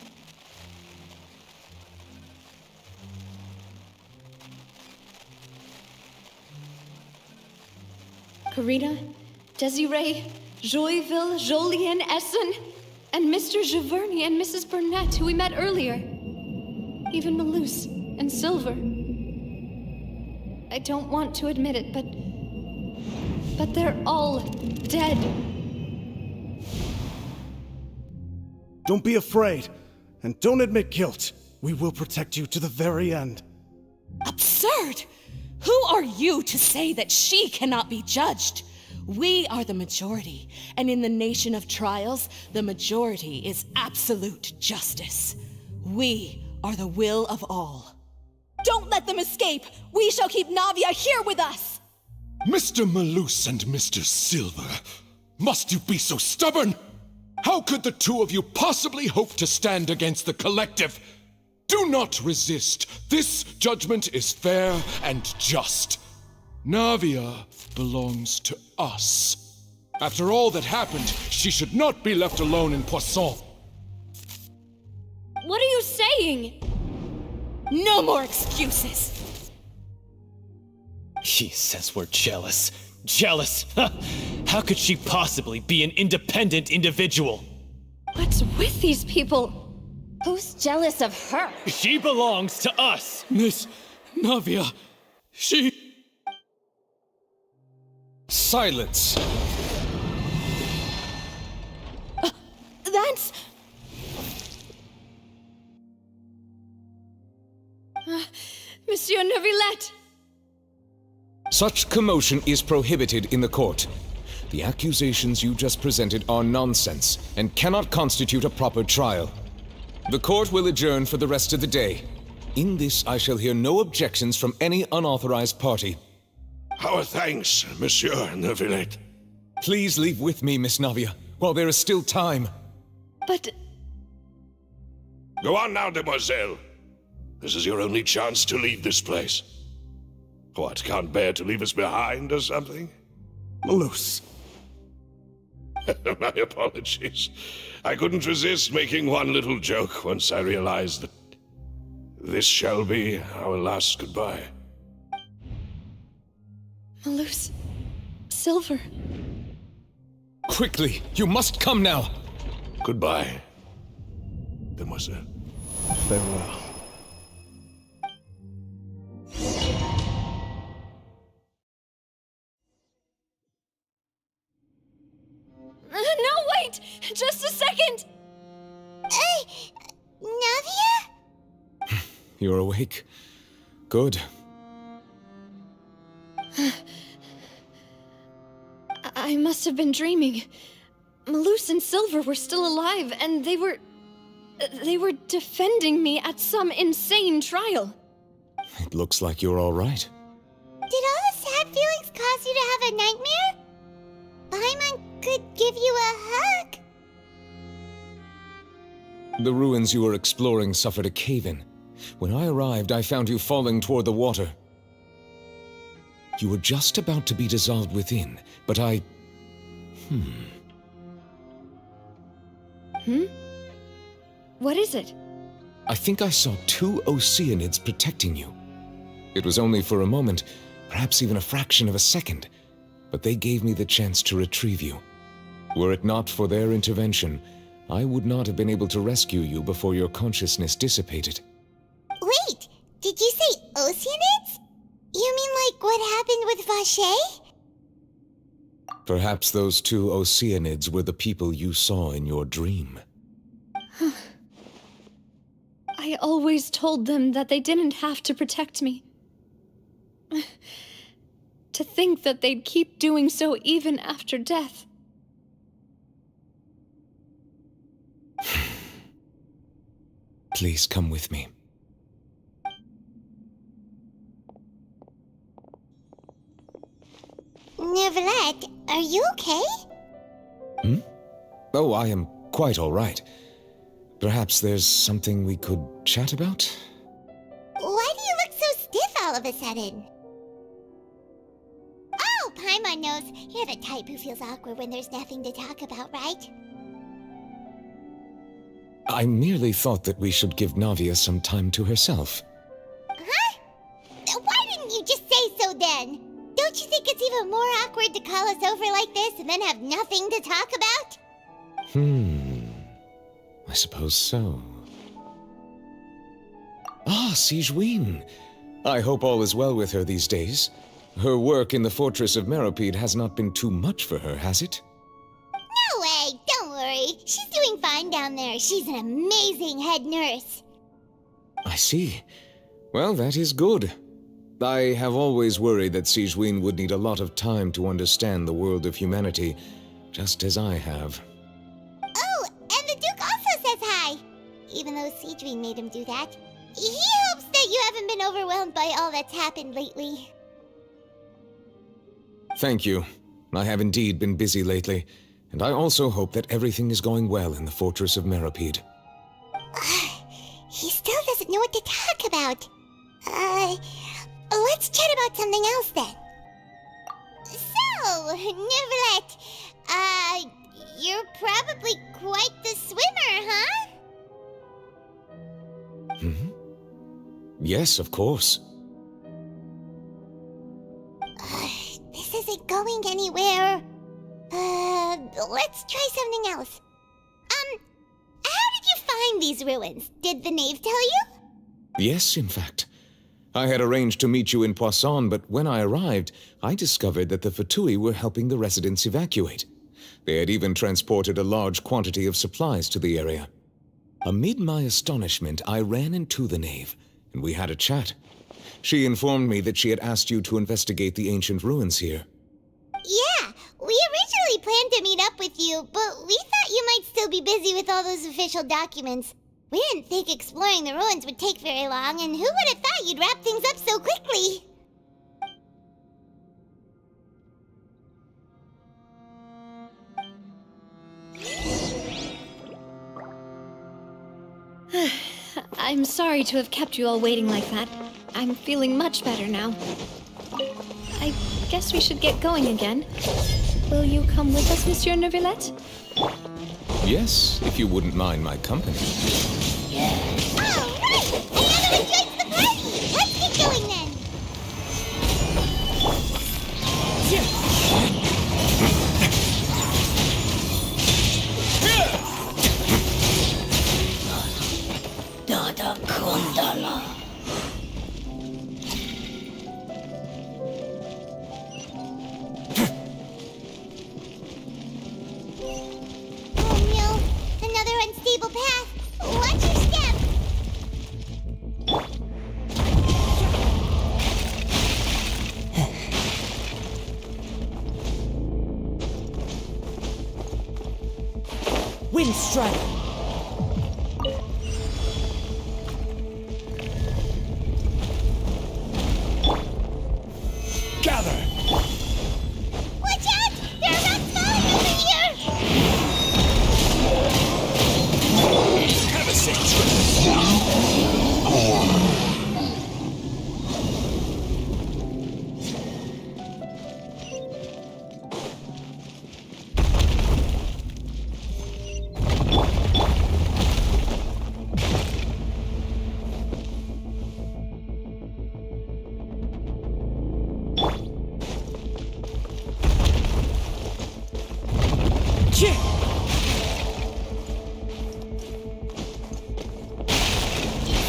Karina, Desiree, Joyville, Jolien, Essen, and Mr. Giverny and Mrs. Burnett, who we met earlier. Even Malus and Silver. I don't want to admit it, but they're all dead. Don't be afraid, and don't admit guilt. We will protect you to the very end. Absurd! Who are you to say that she cannot be judged? We are the majority, and in the nation of trials, the majority is absolute justice. We are the will of all. Don't let them escape! We shall keep Navia here with us! Mr. Malus and Mr. Silver, must you be so stubborn? How could the two of you possibly hope to stand against the collective? Do not resist. This judgment is fair and just. Navia belongs to us. After all that happened, she should not be left alone in Poisson. What are you saying? No more excuses! She says we're jealous. Jealous? How could she possibly be an independent individual? What's with these people? Who's jealous of her? She belongs to us! Miss Navia, she... Silence! That's... Monsieur Neuvillette! Such commotion is prohibited in the court. The accusations you just presented are nonsense and cannot constitute a proper trial. The court will adjourn for the rest of the day. In this, I shall hear no objections from any unauthorized party. Our thanks, Monsieur Neuvillette. Please leave with me, Miss Navia, while there is still time. But... Go on now, demoiselle. This is your only chance to leave this place. What, can't bear to leave us behind or something? Malus. My apologies. I couldn't resist making one little joke once I realized that this shall be our last goodbye. Malus... Silver... Quickly, you must come now! Goodbye, demoiselle. Farewell. No, wait! Just a second! Navia? You're awake. Good. I must have been dreaming. Malus and Silver were still alive, and they were defending me at some insane trial. It looks like you're all right. Did all the sad feelings cause you to have a nightmare? Paimon could give you a hug. The ruins you were exploring suffered a cave-in. When I arrived, I found you falling toward the water. You were just about to be dissolved within, but I... What is it? I think I saw two Oceanids protecting you. It was only for a moment, perhaps even a fraction of a second, but they gave me the chance to retrieve you. Were it not for their intervention, I would not have been able to rescue you before your consciousness dissipated. Wait, did you say Oceanids? You mean like what happened with Vache? Perhaps those two Oceanids were the people you saw in your dream. I always told them that they didn't have to protect me. To think that they'd keep doing so even after death. Please come with me. Neuvillette, are you okay? Oh, I am quite all right. Perhaps there's something we could chat about? Why do you look so stiff all of a sudden? Oh, Paimon knows. You're the type who feels awkward when there's nothing to talk about, right? I merely thought that we should give Navia some time to herself. Huh? Why didn't you just say so then? Don't you think it's even more awkward to call us over like this and then have nothing to talk about? I suppose so. Ah, Sigewinne. I hope all is well with her these days. Her work in the fortress of Meropide has not been too much for her, has it? No way, don't worry. She's doing fine down there. She's an amazing head nurse. I see. Well, that is good. I have always worried that Sigewinne would need a lot of time to understand the world of humanity, just as I have. Oh, and the Duke also says hi! Even though Sigewinne made him do that. He hopes that you haven't been overwhelmed by all that's happened lately. Thank you. I have indeed been busy lately, and I also hope that everything is going well in the Fortress of Meripede. He still doesn't know what to talk about. Let's chat about something else then. So, Neuvillette, you're probably quite the swimmer, huh? Mm-hmm. Yes, of course. This isn't going anywhere. Let's try something else. How did you find these ruins? Did the knave tell you? Yes, in fact. I had arranged to meet you in Poisson, but when I arrived, I discovered that the Fatui were helping the residents evacuate. They had even transported a large quantity of supplies to the area. Amid my astonishment, I ran into the knave, and we had a chat. She informed me that she had asked you to investigate the ancient ruins here. Yeah, we originally planned to meet up with you, but we thought you might still be busy with all those official documents. We didn't think exploring the ruins would take very long, and who would have thought you'd wrap things up so quickly? I'm sorry to have kept you all waiting like that. I'm feeling much better now. I guess we should get going again. Will you come with us, Monsieur Neuvillette? Yes, if you wouldn't mind my company. All right! Another joins the party! Let's get going then! Dada Kundala. Oh no! Another unstable path! Watch your step! Wind Strider. Gather! Watch out! There are rocks falling over here! Have a seat!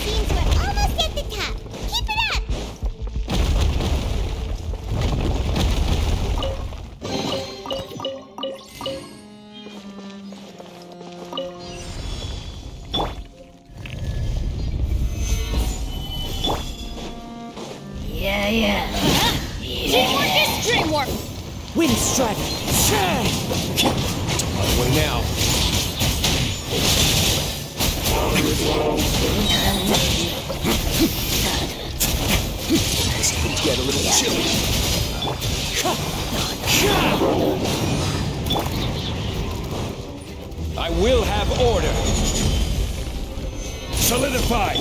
Seems we're almost at the top. Keep it up! Teamwork is dreamwork! Wind Strider. Well, now. It's get a little chilly. I will have order. Solidify!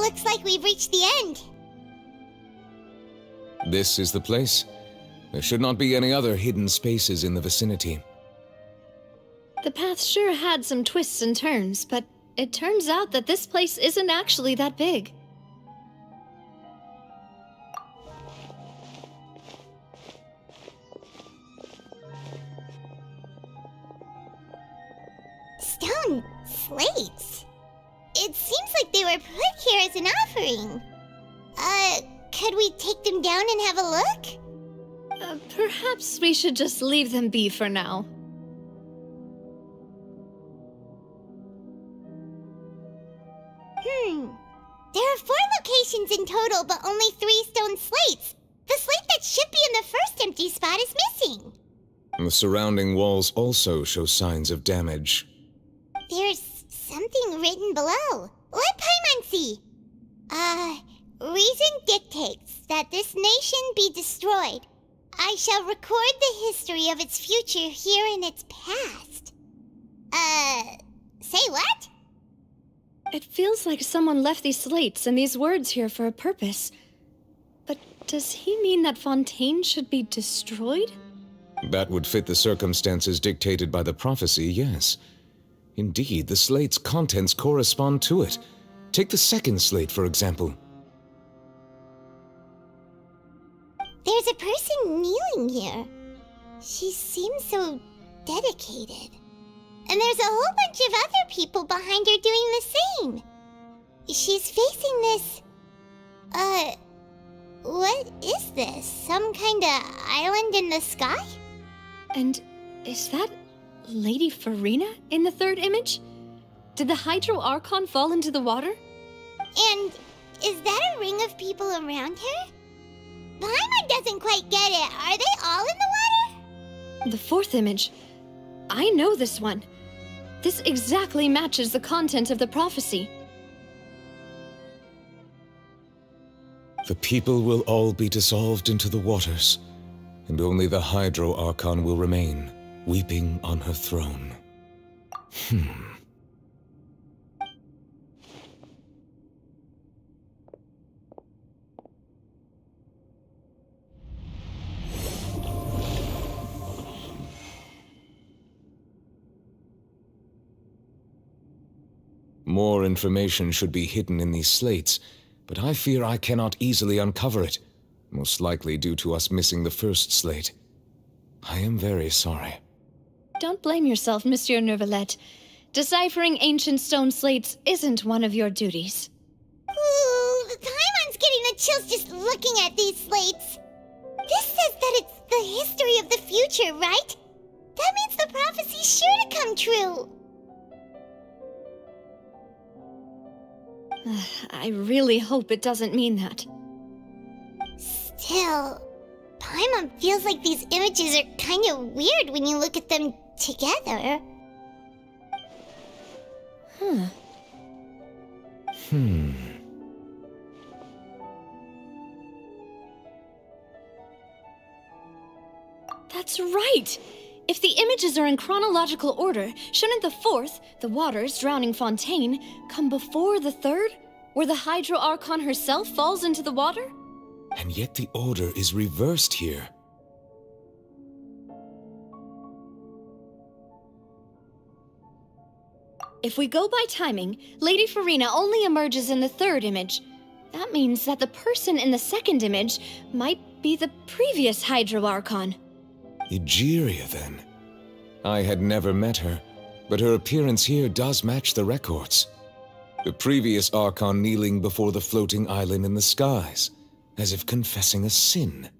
Looks like we've reached the end. This is the place. There should not be any other hidden spaces in the vicinity. The path sure had some twists and turns, but it turns out that this place isn't actually that big. Stone slates. It seems like they were put here as an offering. Could we take them down and have a look? Perhaps we should just leave them be for now. There are 4 locations in total, but only 3 stone slates. The slate that should be in the first empty spot is missing. The surrounding walls also show signs of damage. There's something written below. Let Paimon see. Reason dictates that this nation be destroyed. I shall record the history of its future here in its past. Say what? It feels like someone left these slates and these words here for a purpose. But does he mean that Fontaine should be destroyed? That would fit the circumstances dictated by the prophecy, yes. Indeed, the slate's contents correspond to it. Take the second slate, for example. There's a person kneeling here. She seems so dedicated. And there's a whole bunch of other people behind her doing the same. She's facing this... what is this? Some kind of island in the sky? And is that Lady Farina in the third image? Did the Hydro Archon fall into the water? And is that a ring of people around her? Paimon doesn't quite get it. Are they all in the water? The fourth image. I know this one. This exactly matches the content of the prophecy. The people will all be dissolved into the waters, and only the Hydro Archon will remain, weeping on her throne. More information should be hidden in these slates, but I fear I cannot easily uncover it, most likely due to us missing the first slate. I am very sorry. Don't blame yourself, Monsieur Neuvillette. Deciphering ancient stone slates isn't one of your duties. Ooh, Paimon's getting the chills just looking at these slates. This says that it's the history of the future, right? That means the prophecy's sure to come true. I really hope it doesn't mean that. Still, Paimon feels like these images are kind of weird when you look at them together. That's right! If the images are in chronological order, shouldn't the fourth, the waters drowning Fontaine, come before the third, where the Hydro Archon herself falls into the water? And yet the order is reversed here. If we go by timing, Lady Farina only emerges in the third image. That means that the person in the second image might be the previous Hydro Archon. Egeria, then. I had never met her, but her appearance here does match the records. The previous Archon kneeling before the floating island in the skies, as if confessing a sin.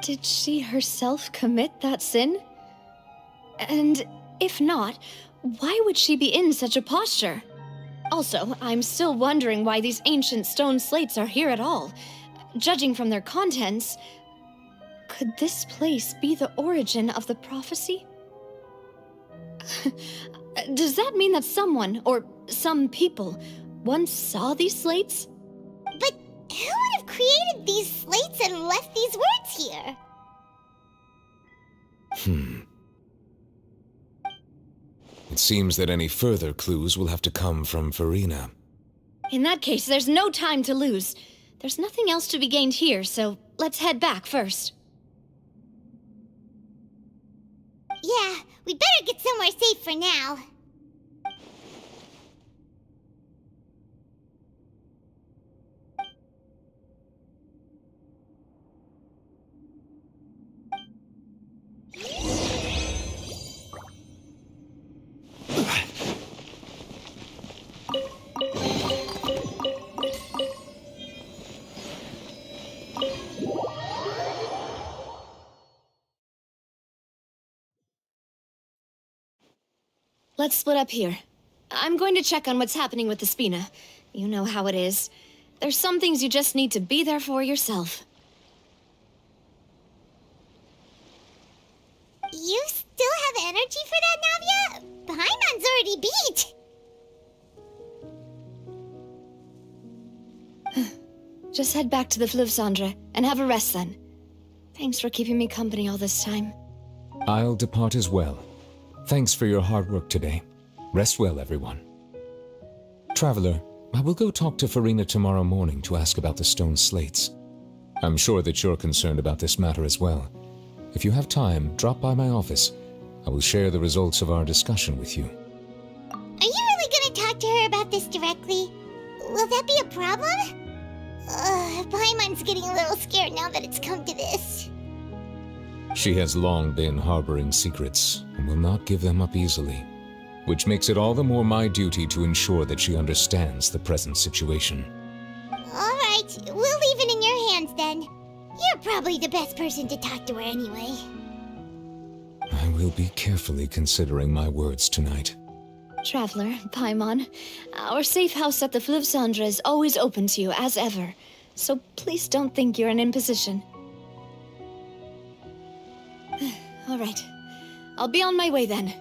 Did she herself commit that sin? And if not, why would she be in such a posture? Also, I'm still wondering why these ancient stone slates are here at all. Judging from their contents, could this place be the origin of the prophecy? Does that mean that someone, or some people, once saw these slates? But who would have created these slates and left these words here? It seems that any further clues will have to come from Farina. In that case, there's no time to lose. There's nothing else to be gained here, so let's head back first. Yeah, we'd better get somewhere safe for now. Let's split up here. I'm going to check on what's happening with the Spina. You know how it is. There's some things you just need to be there for yourself. You still have energy for that, Navia? Paimon's already beat. Just head back to the Fluvsandre and have a rest then. Thanks for keeping me company all this time. I'll depart as well. Thanks for your hard work today. Rest well, everyone. Traveler, I will go talk to Farina tomorrow morning to ask about the stone slates. I'm sure that you're concerned about this matter as well. If you have time, drop by my office. I will share the results of our discussion with you. Are you really gonna talk to her about this directly? Will that be a problem? Paimon's getting a little scared now that it's come to this. She has long been harboring secrets and will not give them up easily, which makes it all the more my duty to ensure that she understands the present situation. Alright, we'll leave it in your hands then. You're probably the best person to talk to her anyway. I will be carefully considering my words tonight. Traveler, Paimon, our safe house at the Fluvsandre is always open to you as ever, so please don't think you're an imposition. All right. I'll be on my way then.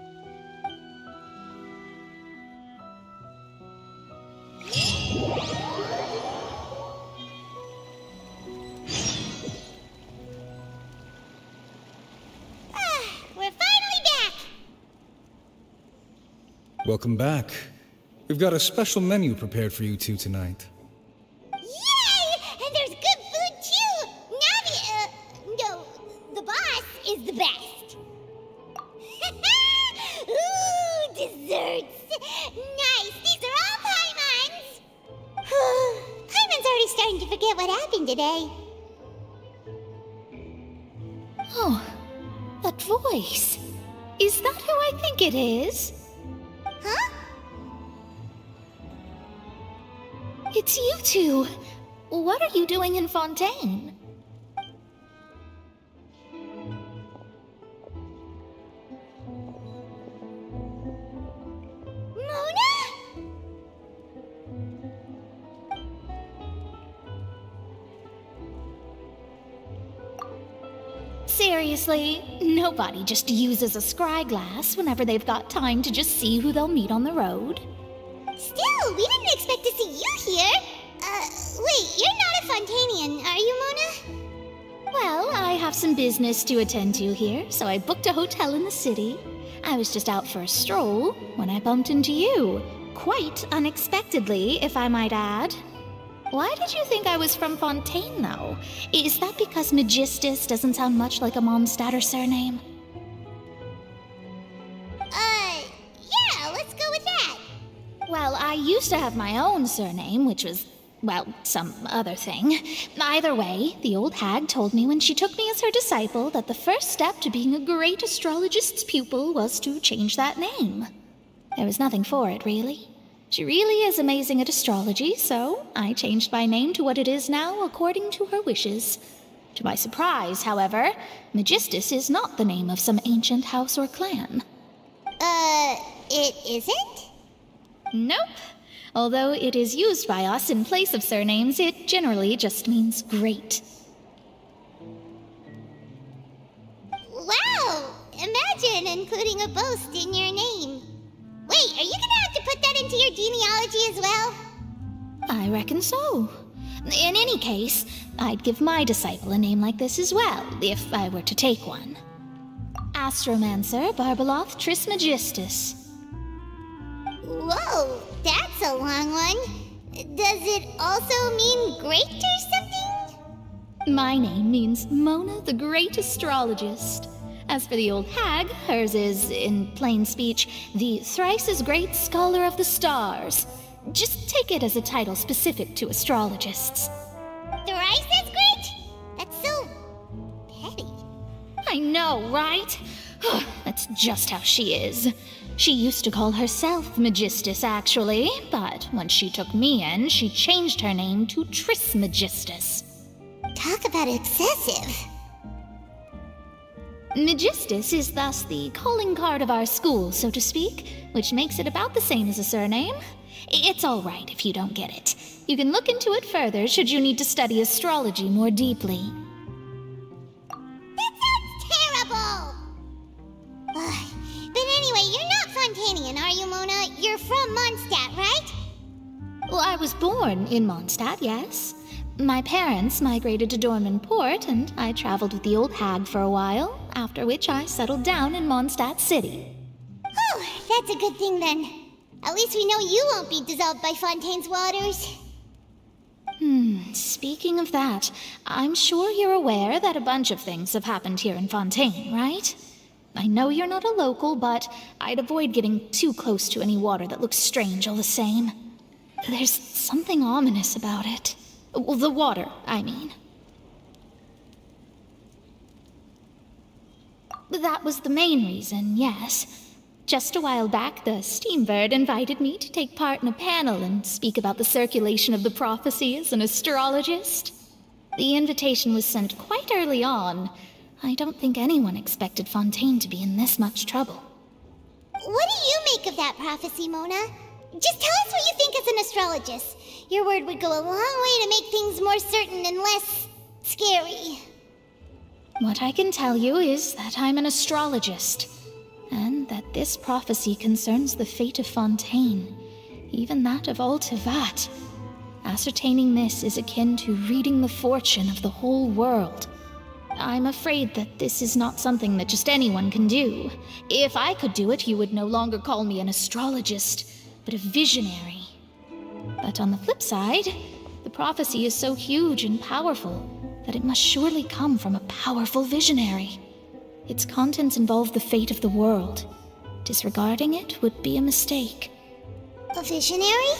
We're finally back! Welcome back. We've got a special menu prepared for you two tonight. Yay! And there's good food too! Navi, no, the boss is the best. Ooh, desserts! Nice! These are all Paimon's! Paimon's already starting to forget what happened today. Oh, that voice. Is that who I think it is? Huh? It's you two. What are you doing in Fontaine? Mona? Seriously, nobody just uses a scry glass whenever they've got time to just see who they'll meet on the road. Still, we didn't expect to see you here. Wait, you're not a Fontanian, are you, Mona? Well, I have some business to attend to here, so I booked a hotel in the city. I was just out for a stroll when I bumped into you. Quite unexpectedly, if I might add. Why did you think I was from Fontaine, though? Is that because Magistus doesn't sound much like a Mondstatter surname? Yeah, let's go with that. Well, I used to have my own surname, which was, well, some other thing. Either way, the old hag told me when she took me as her disciple that the first step to being a great astrologist's pupil was to change that name. There was nothing for it, really. She really is amazing at astrology, so I changed my name to what it is now according to her wishes. To my surprise, however, Magistus is not the name of some ancient house or clan. It isn't? Nope. Although it is used by us in place of surnames, it generally just means great. Wow! Imagine including a boast in your name. Wait, are you gonna have to put that into your genealogy as well? I reckon so. In any case, I'd give my disciple a name like this as well, if I were to take one. Astromancer Barbeloth Trismegistus. Whoa, that's a long one. Does it also mean great or something? My name means Mona the Great Astrologist. As for the old hag, hers is, in plain speech, the thrice as great Scholar of the Stars. Just take it as a title specific to astrologists. Thrice as great? That's so petty. I know, right? That's just how she is. She used to call herself Magistus, actually, but when she took me in, she changed her name to Trismegistus. Talk about excessive. Magistus is thus the calling card of our school, so to speak, which makes it about the same as a surname. It's all right if you don't get it. You can look into it further should you need to study astrology more deeply. That sounds terrible! Ugh. But anyway, you're not Fontanian, are you, Mona? You're from Mondstadt, right? Well, I was born in Mondstadt, yes. My parents migrated to Dorman Port, and I traveled with the old hag for a while, after which I settled down in Mondstadt City. Oh, that's a good thing then. At least we know you won't be dissolved by Fontaine's waters. Speaking of that, I'm sure you're aware that a bunch of things have happened here in Fontaine, right? I know you're not a local, but I'd avoid getting too close to any water that looks strange all the same. There's something ominous about it. Well, the water, I mean. That was the main reason, yes. Just a while back, the Steambird invited me to take part in a panel and speak about the circulation of the prophecy as an astrologist. The invitation was sent quite early on. I don't think anyone expected Fontaine to be in this much trouble. What do you make of that prophecy, Mona? Just tell us what you think as an astrologist. Your word would go a long way to make things more certain and less scary. What I can tell you is that I'm an astrologist, and that this prophecy concerns the fate of Fontaine, even that of all Tevat. Ascertaining this is akin to reading the fortune of the whole world. I'm afraid that this is not something that just anyone can do. If I could do it, you would no longer call me an astrologist, but a visionary. But on the flip side, the prophecy is so huge and powerful that it must surely come from a powerful visionary. Its contents involve the fate of the world. Disregarding it would be a mistake. A visionary?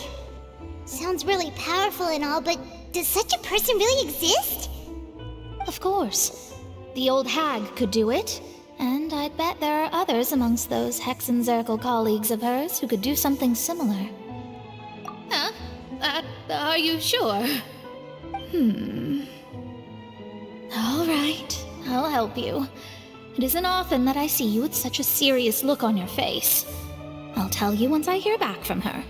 Sounds really powerful and all, but does such a person really exist? Of course. The old hag could do it, and I'd bet there are others amongst those Hexenzirkel colleagues of hers who could do something similar. Huh? Are you sure? All right, I'll help you. It isn't often that I see you with such a serious look on your face. I'll tell you once I hear back from her.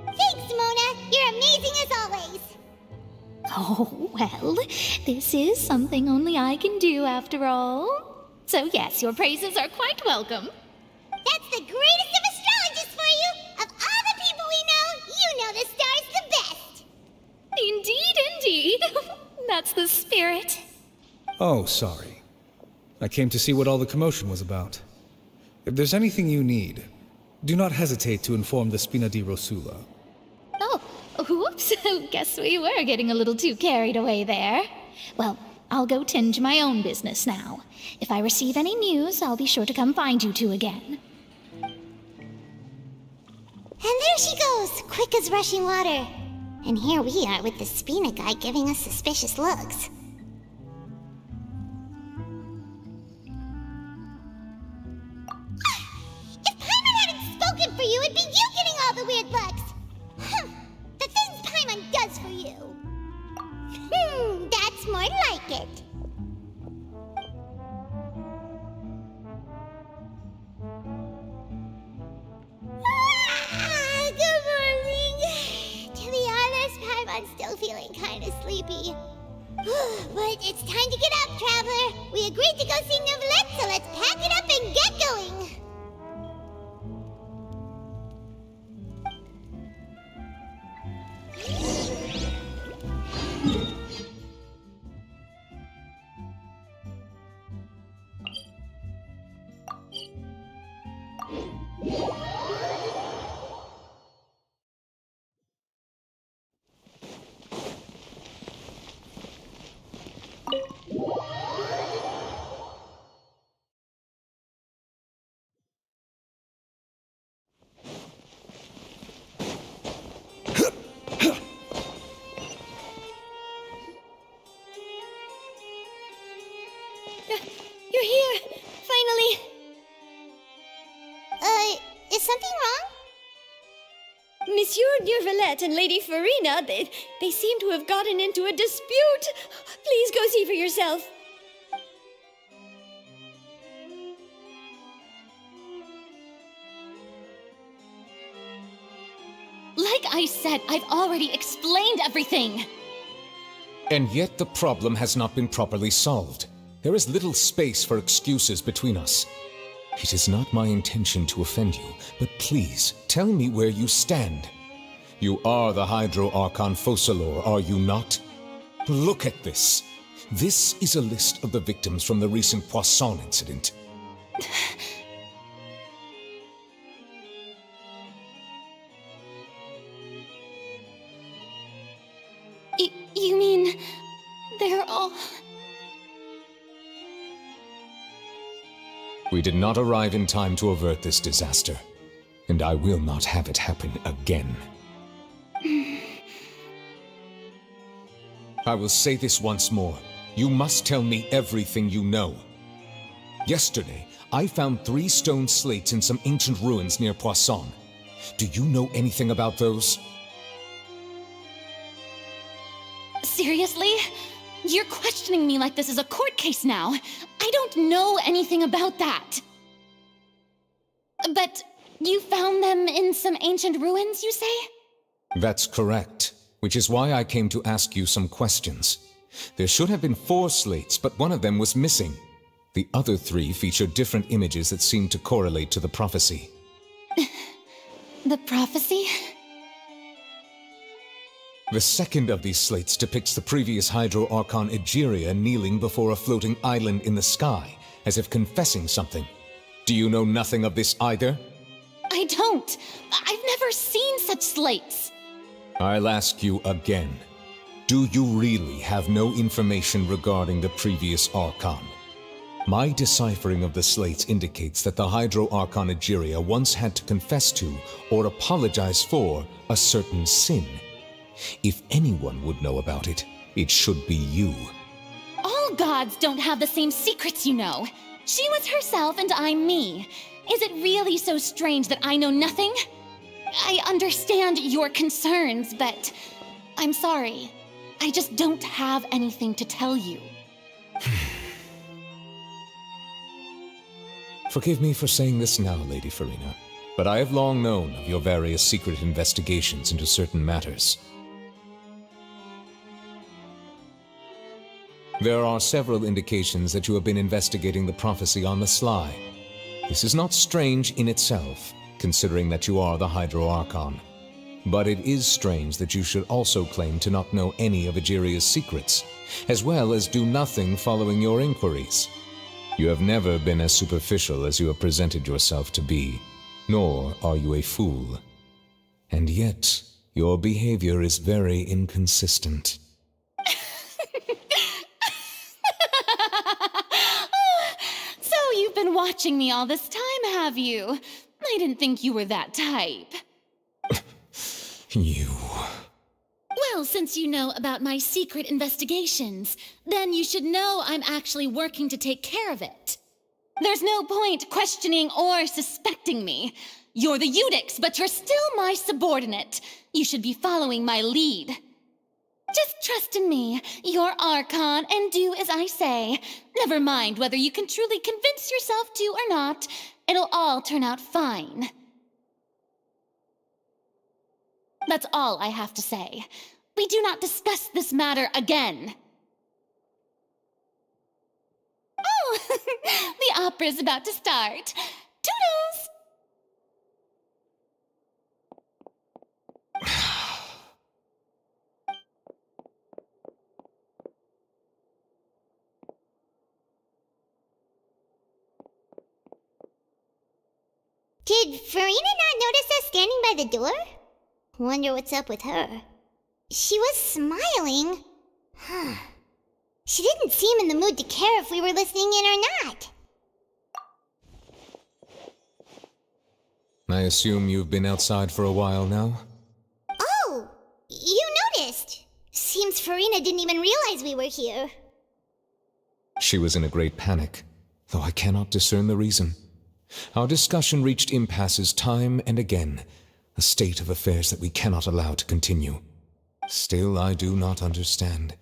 Thanks, Mona. You're amazing as always. Oh, well, this is something only I can do after all. So yes, your praises are quite welcome. That's the greatest of astrologists for you! Of all the people we know, you know the star's the best! Indeed, indeed. That's the spirit. Oh, sorry. I came to see what all the commotion was about. If there's anything you need, do not hesitate to inform the Spina di Rosula. Oh, whoops. Guess we were getting a little too carried away there. Well, I'll go tend to my own business now. If I receive any news, I'll be sure to come find you two again. And there she goes, quick as rushing water. And here we are with the Spina guy giving us suspicious looks. If Paimon hadn't spoken for you, it'd be you getting all the weird looks. The things Paimon does for you. That's more like it. Good morning. To be honest, Paimon's still feeling kind of sleepy. But it's time to get up, Traveler. We agreed to go see Neuvillette, so let's pack it up and get going. Seigneur Valette and Lady Farina, they seem to have gotten into a dispute. Please go see for yourself. Like I said, I've already explained everything. And yet the problem has not been properly solved. There is little space for excuses between us. It is not my intention to offend you, but please, tell me where you stand. You are the Hydro Archon Focalor, are you not? Look at this. This is a list of the victims from the recent Poisson incident. You mean they're all... We did not arrive in time to avert this disaster, and I will not have it happen again. I will say this once more. You must tell me everything you know. Yesterday, I found 3 stone slates in some ancient ruins near Poisson. Do you know anything about those? Seriously? You're questioning me like this is a court case now. I don't know anything about that. But you found them in some ancient ruins, you say? That's correct, which is why I came to ask you some questions. There should have been 4 slates, but one of them was missing. The other 3 feature different images that seem to correlate to the prophecy. The prophecy? The second of these slates depicts the previous Hydro Archon Egeria kneeling before a floating island in the sky, as if confessing something. Do you know nothing of this either? I don't. I've never seen such slates. I'll ask you again. Do you really have no information regarding the previous Archon? My deciphering of the slates indicates that the Hydro Archon Egeria once had to confess to, or apologize for, a certain sin. If anyone would know about it, it should be you. All gods don't have the same secrets, you know. She was herself and I'm me. Is it really so strange that I know nothing? I understand your concerns, but I'm sorry. I just don't have anything to tell you. Forgive me for saying this now, Lady Farina, but I have long known of your various secret investigations into certain matters. There are several indications that you have been investigating the prophecy on the sly. This is not strange in itself, considering that you are the Hydro Archon. But it is strange that you should also claim to not know any of Egeria's secrets, as well as do nothing following your inquiries. You have never been as superficial as you have presented yourself to be, nor are you a fool. And yet, your behavior is very inconsistent. So you've been watching me all this time, have you? I didn't think you were that type. You... Well, since you know about my secret investigations, then you should know I'm actually working to take care of it. There's no point questioning or suspecting me. You're the Eudix, but you're still my subordinate. You should be following my lead. Just trust in me, your Archon, and do as I say. Never mind whether you can truly convince yourself to or not. It'll all turn out fine. That's all I have to say. We do not discuss this matter again. Oh, the opera's about to start. Toodles! Did Farina not notice us standing by the door? Wonder what's up with her. She was smiling. Huh. She didn't seem in the mood to care if we were listening in or not. I assume you've been outside for a while now? Oh, you noticed. Seems Farina didn't even realize we were here. She was in a great panic, though I cannot discern the reason. Our discussion reached impasses time and again, a state of affairs that we cannot allow to continue. Still, I do not understand.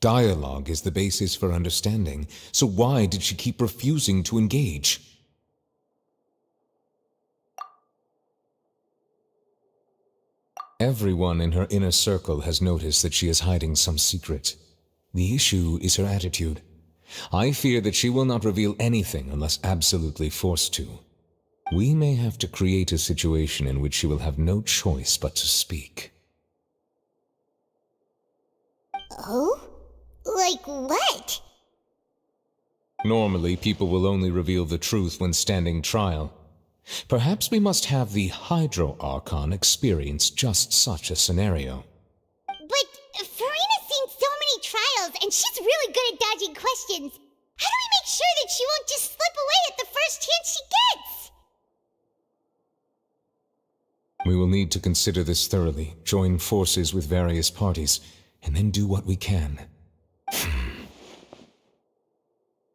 Dialogue is the basis for understanding, so why did she keep refusing to engage? Everyone in her inner circle has noticed that she is hiding some secret. The issue is her attitude. I fear that she will not reveal anything unless absolutely forced to. We may have to create a situation in which she will have no choice but to speak. Oh? Like what? Normally, people will only reveal the truth when standing trial. Perhaps we must have the Hydro Archon experience just such a scenario. But Farina's seen so many trials, and she's really good at dodging questions. How do we make sure that she won't just slip away at the first chance she gets? We will need to consider this thoroughly, join forces with various parties, and then do what we can.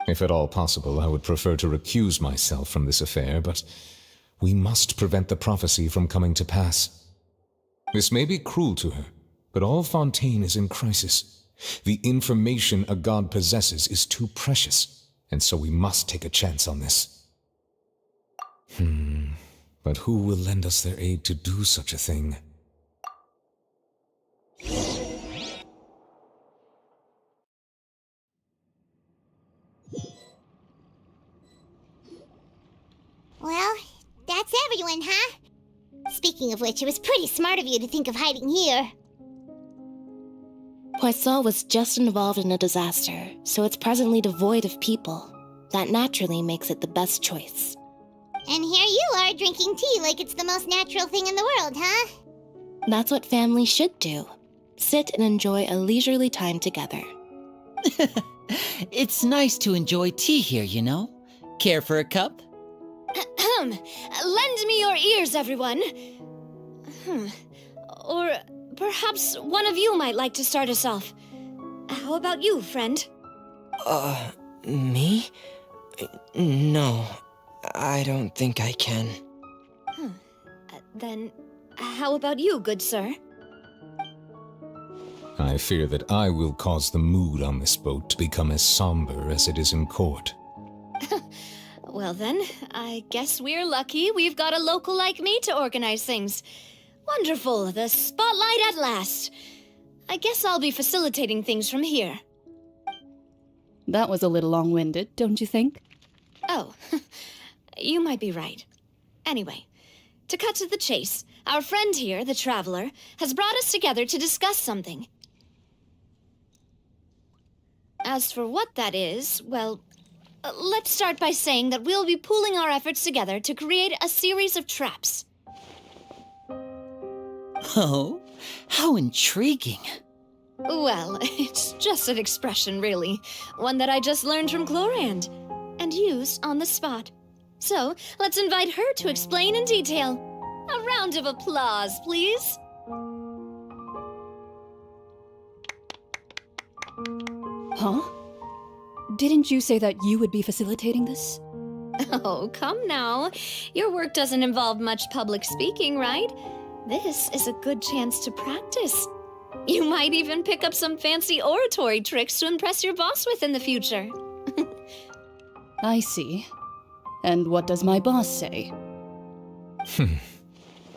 If at all possible, I would prefer to recuse myself from this affair, but we must prevent the prophecy from coming to pass. This may be cruel to her, but all Fontaine is in crisis. The information a god possesses is too precious, and so we must take a chance on this. But who will lend us their aid to do such a thing? Well, that's everyone, huh? Speaking of which, it was pretty smart of you to think of hiding here. Poisson was just involved in a disaster, so it's presently devoid of people. That naturally makes it the best choice. And here you are drinking tea like it's the most natural thing in the world, huh? That's what families should do. Sit and enjoy a leisurely time together. It's nice to enjoy tea here, you know? Care for a cup? Lend me your ears, everyone. Or perhaps one of you might like to start us off. How about you, friend? Me? No, I don't think I can. Then, how about you, good sir? I fear that I will cause the mood on this boat to become as somber as it is in court. Well then, I guess we're lucky we've got a local like me to organize things. Wonderful, the spotlight at last. I guess I'll be facilitating things from here. That was a little long-winded, don't you think? Oh, you might be right. Anyway, to cut to the chase, our friend here, the Traveler, has brought us together to discuss something. As for what that is, well, let's start by saying that we'll be pooling our efforts together to create a series of traps. Oh, how intriguing. Well, it's just an expression, really. One that I just learned from Chlorand, and used on the spot. So, let's invite her to explain in detail. A round of applause, please. Huh? Didn't you say that you would be facilitating this? Oh, come now. Your work doesn't involve much public speaking, right? This is a good chance to practice. You might even pick up some fancy oratory tricks to impress your boss with in the future. I see. And what does my boss say?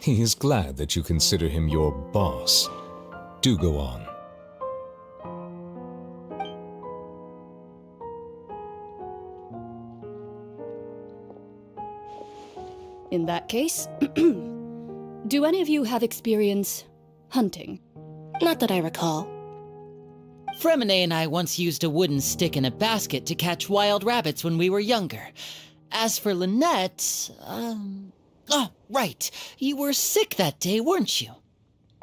He is glad that you consider him your boss. Do go on. In that case, do any of you have experience hunting? Not that I recall. Fremine and I once used a wooden stick in a basket to catch wild rabbits when we were younger. As for Lynette, oh, right. You were sick that day, weren't you?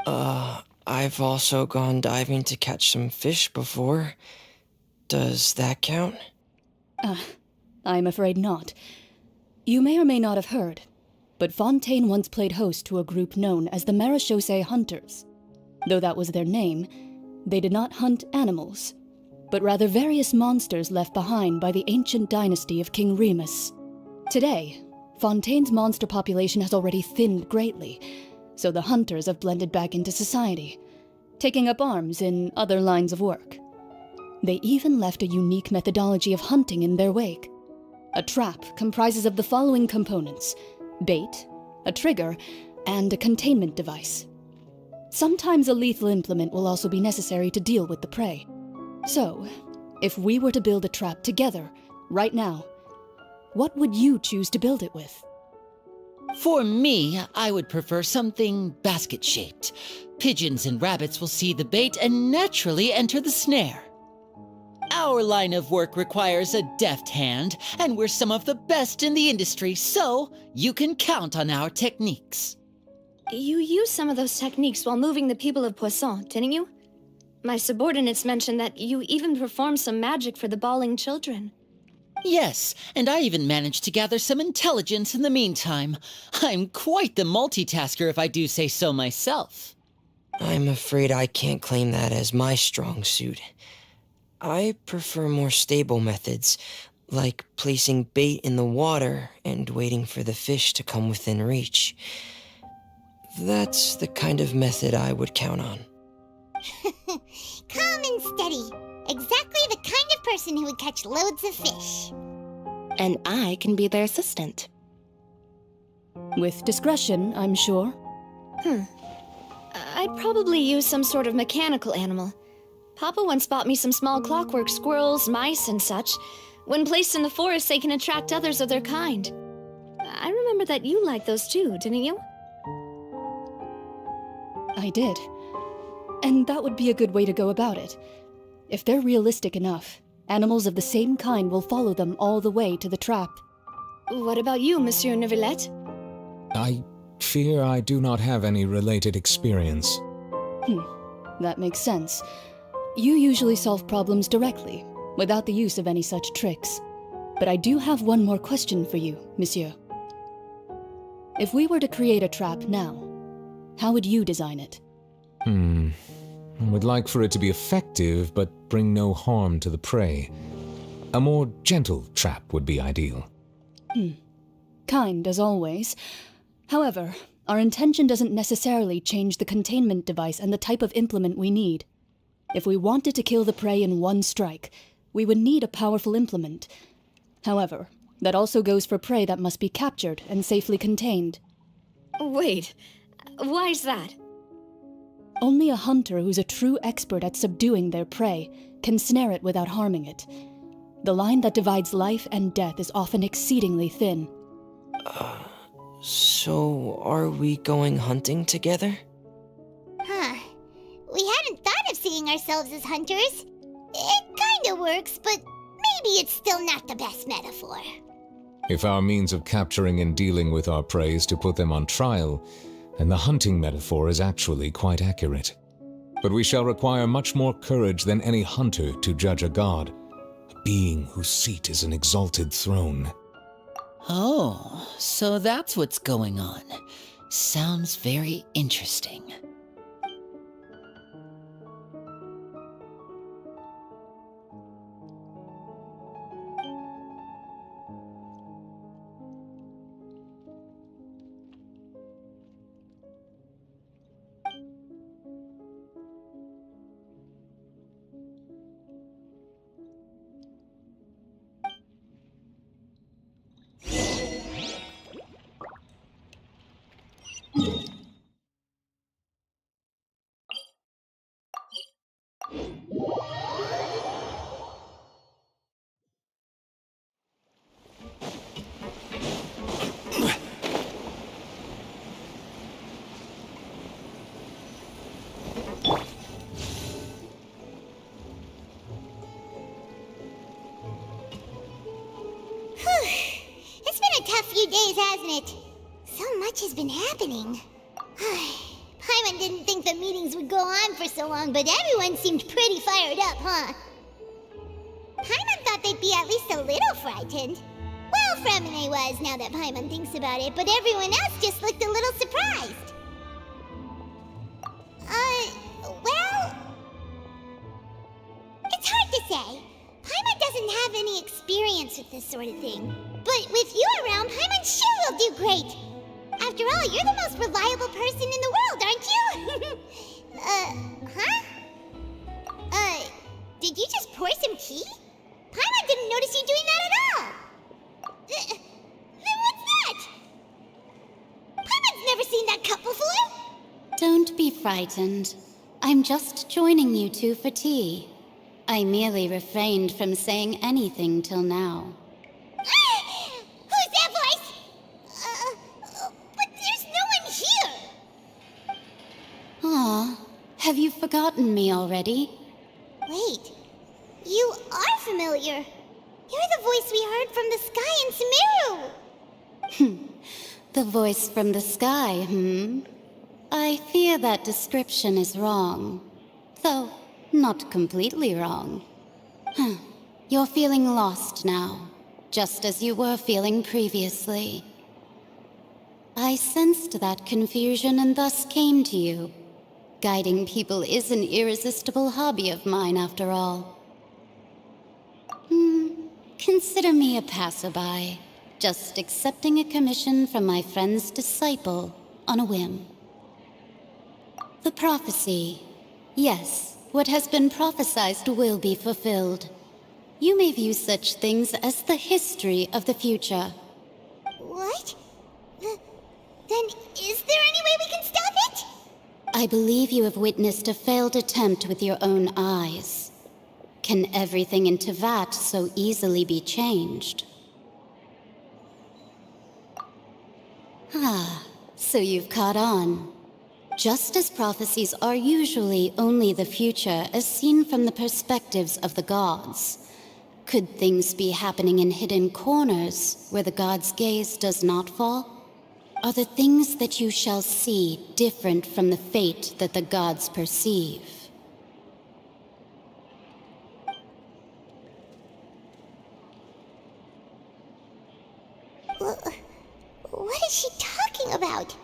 I've also gone diving to catch some fish before. Does that count? I'm afraid not. You may or may not have heard, but Fontaine once played host to a group known as the Marechaussee Hunters. Though that was their name, they did not hunt animals, but rather various monsters left behind by the ancient dynasty of King Remus. Today, Fontaine's monster population has already thinned greatly, so the hunters have blended back into society, taking up arms in other lines of work. They even left a unique methodology of hunting in their wake. A trap comprises of the following components: bait, a trigger, and a containment device. Sometimes a lethal implement will also be necessary to deal with the prey. So, if we were to build a trap together, right now, what would you choose to build it with? For me, I would prefer something basket-shaped. Pigeons and rabbits will see the bait and naturally enter the snare. Our line of work requires a deft hand, and we're some of the best in the industry, so you can count on our techniques. You used some of those techniques while moving the people of Poisson, didn't you? My subordinates mentioned that you even performed some magic for the bawling children. Yes, and I even managed to gather some intelligence in the meantime. I'm quite the multitasker if I do say so myself. I'm afraid I can't claim that as my strong suit. I prefer more stable methods, like placing bait in the water and waiting for the fish to come within reach. That's the kind of method I would count on. Calm and steady. Exactly the kind of person who would catch loads of fish. And I can be their assistant. With discretion, I'm sure. I'd probably use some sort of mechanical animal. Papa once bought me some small clockwork squirrels, mice, and such. When placed in the forest, they can attract others of their kind. I remember that you liked those too, didn't you? I did. And that would be a good way to go about it. If they're realistic enough, animals of the same kind will follow them all the way to the trap. What about you, Monsieur Neuvillette? I fear I do not have any related experience. That makes sense. You usually solve problems directly, without the use of any such tricks. But I do have one more question for you, Monsieur. If we were to create a trap now, how would you design it? I would like for it to be effective, but bring no harm to the prey. A more gentle trap would be ideal. Kind, as always. However, our intention doesn't necessarily change the containment device and the type of implement we need. If we wanted to kill the prey in one strike, we would need a powerful implement. However, that also goes for prey that must be captured and safely contained. Wait, why's that? Only a hunter who's a true expert at subduing their prey can snare it without harming it. The line that divides life and death is often exceedingly thin. So are we going hunting together? We hadn't thought of seeing ourselves as hunters. It kinda works, but maybe it's still not the best metaphor. If our means of capturing and dealing with our prey is to put them on trial, then the hunting metaphor is actually quite accurate. But we shall require much more courage than any hunter to judge a god, a being whose seat is an exalted throne. Oh, so that's what's going on. Sounds very interesting. It's been a tough few days, hasn't it? So much has been happening. Paimon didn't think the meetings would go on for so long, but everyone seemed pretty fired up, huh? Paimon thought they'd be at least a little frightened. Well, Fremine was, now that Paimon thinks about it, but everyone else just looked a little surprised. Well... It's hard to say. Paimon doesn't have any experience with this sort of thing. But with you around, Paimon sure will do great. After After all, you're the most reliable person in the world, aren't you? Huh? Did you just pour some tea? Paimon didn't notice you doing that at all. Then what's that? Paimon's never seen that cup before. Don't be frightened. I'm just joining you two for tea. I merely refrained from saying anything till now. Who's that voice? But there's no one here. Aw, have you forgotten me already? Wait, you are familiar. You're the voice we heard from the sky in Sumeru. The voice from the sky, I fear that description is wrong. Though, not completely wrong. You're feeling lost now, just as you were feeling previously. I sensed that confusion and thus came to you. Guiding people is an irresistible hobby of mine, after all. Consider me a passerby, just accepting a commission from my friend's disciple on a whim. The prophecy. Yes, what has been prophesied will be fulfilled. You may view such things as the history of the future. What? Then is there any way we can stop it? I believe you have witnessed a failed attempt with your own eyes. Can everything in Tevat so easily be changed? So you've caught on. Just as prophecies are usually only the future as seen from the perspectives of the gods, could things be happening in hidden corners where the gods' gaze does not fall? Are the things that you shall see different from the fate that the gods perceive? What is she talking about?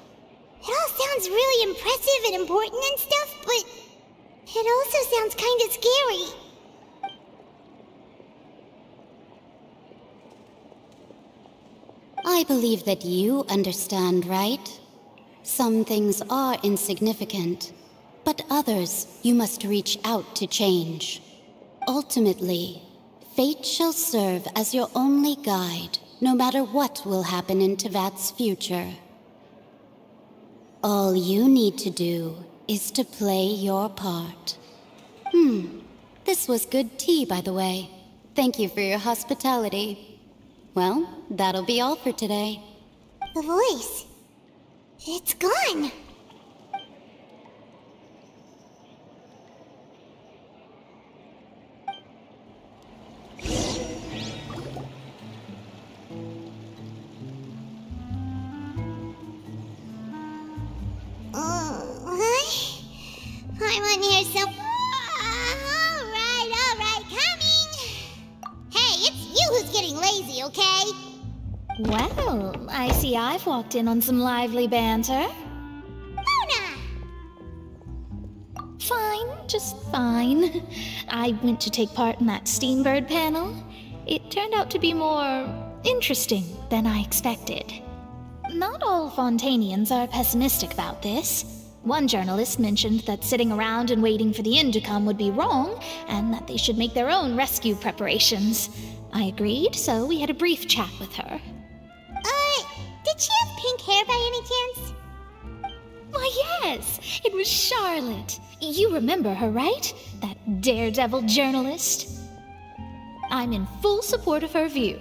It all sounds really impressive and important and stuff, but it also sounds kind of scary. I believe that you understand, right? Some things are insignificant, but others you must reach out to change. Ultimately, fate shall serve as your only guide, no matter what will happen in Tevat's future. All you need to do is to play your part. This was good tea, by the way. Thank you for your hospitality. Well, that'll be all for today. The voice. It's gone. Paimon here, so... Alright, coming! Hey, it's you who's getting lazy, okay? Well, I see I've walked in on some lively banter. Luna! Fine, just fine. I went to take part in that Steambird panel. It turned out to be more interesting than I expected. Not all Fontainians are pessimistic about this. One journalist mentioned that sitting around and waiting for the end to come would be wrong, and that they should make their own rescue preparations. I agreed, so we had a brief chat with her. Did she have pink hair by any chance? Why, yes! It was Charlotte. You remember her, right? That daredevil journalist? I'm in full support of her view.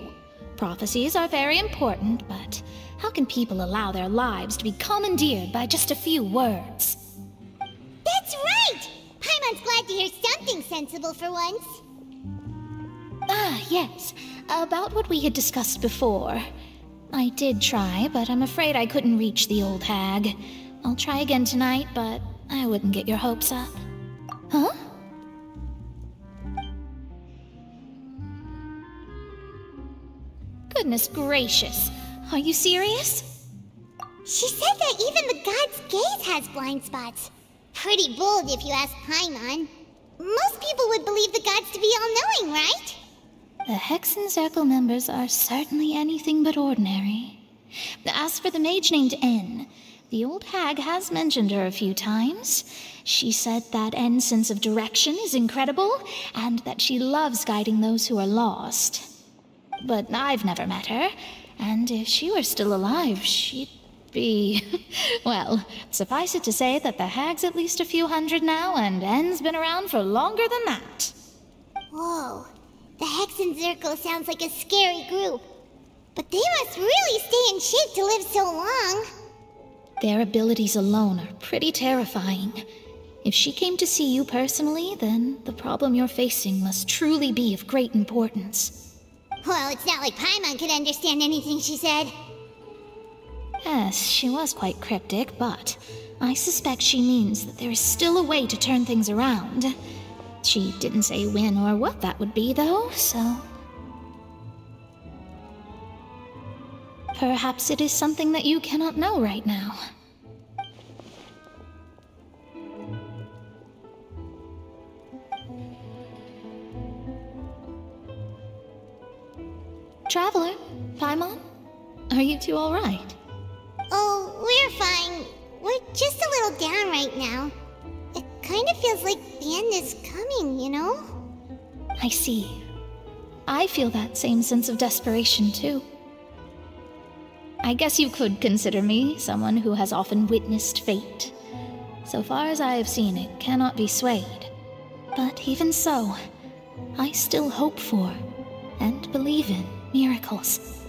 Prophecies are very important, but how can people allow their lives to be commandeered by just a few words? That's right! Paimon's glad to hear something sensible for once. Yes. About what we had discussed before. I did try, but I'm afraid I couldn't reach the old hag. I'll try again tonight, but I wouldn't get your hopes up. Huh? Goodness gracious. Are you serious? She said that even the god's gaze has blind spots. Pretty bold if you ask Paimon. Most people would believe the gods to be all-knowing, right? The Hexen Circle members are certainly anything but ordinary. As for the mage named N, the old hag has mentioned her a few times. She said that N's sense of direction is incredible, and that she loves guiding those who are lost. But I've never met her, and if she were still alive, she'd be... well, suffice it to say that the hag's at least a few hundred now, and N's been around for longer than that. Whoa, the Hexen Zirco sounds like a scary group. But they must really stay in shape to live so long. Their abilities alone are pretty terrifying. If she came to see you personally, then the problem you're facing must truly be of great importance. Well, it's not like Paimon could understand anything she said. Yes, she was quite cryptic, but I suspect she means that there is still a way to turn things around. She didn't say when or what that would be, though, so... perhaps it is something that you cannot know right now. Traveler, Paimon, are you two all right? Oh, we're fine. We're just a little down right now. It kind of feels like the end is coming, you know? I see. I feel that same sense of desperation, too. I guess you could consider me someone who has often witnessed fate. So far as I have seen, it cannot be swayed. But even so, I still hope for, and believe in, miracles.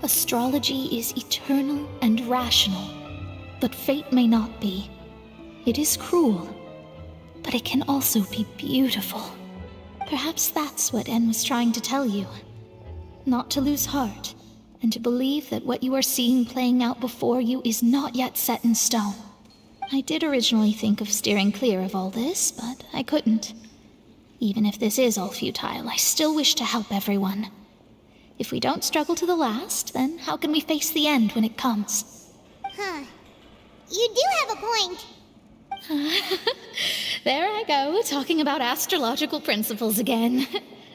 Astrology is eternal and rational, but fate may not be. It is cruel, but it can also be beautiful. Perhaps that's what En was trying to tell you. Not to lose heart, and to believe that what you are seeing playing out before you is not yet set in stone. I did originally think of steering clear of all this, but I couldn't. Even if this is all futile, I still wish to help everyone. If we don't struggle to the last, then how can we face the end when it comes? Huh. You do have a point. There I go, talking about astrological principles again.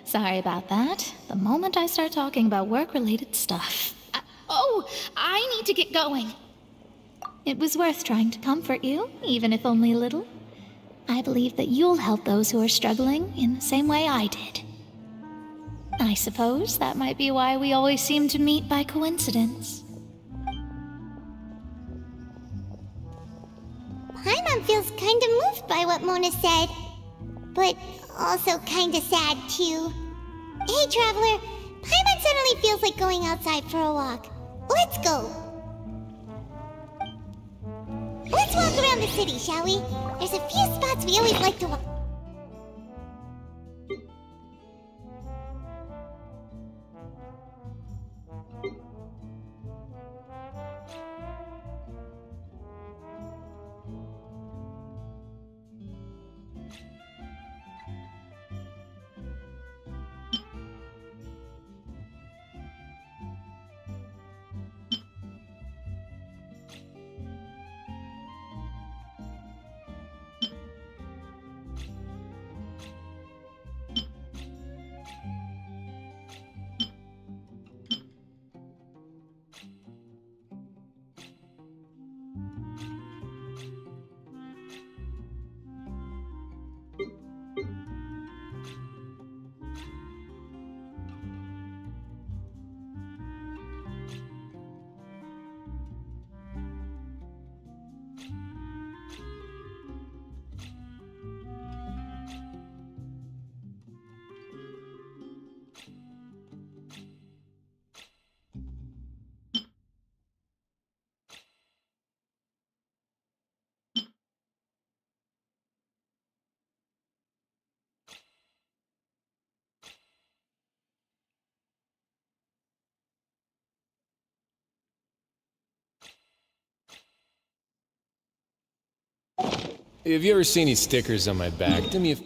Sorry about that. The moment I start talking about work-related stuff... I need to get going. It was worth trying to comfort you, even if only a little. I believe that you'll help those who are struggling in the same way I did. I suppose that might be why we always seem to meet by coincidence. Paimon feels kinda moved by what Mona said. But also kinda sad, too. Hey, Traveler. Paimon suddenly feels like going outside for a walk. Let's go. Let's walk around the city, shall we? There's a few spots we always like to walk. Have you ever seen any stickers on my back? Do me a...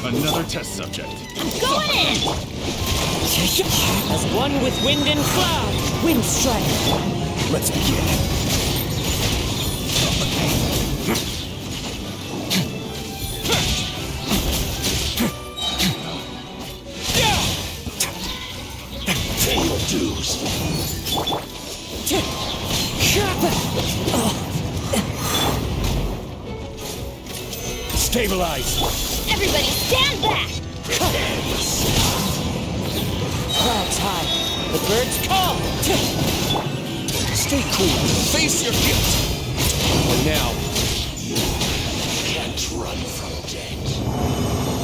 Another test subject. Going in! As one with wind and cloud, wind strike. Let's begin. Pay your dues. Stabilize. Everybody stand back! Clouds high, the birds call. Stay cool. Face your guilt. And now, Can't run from death.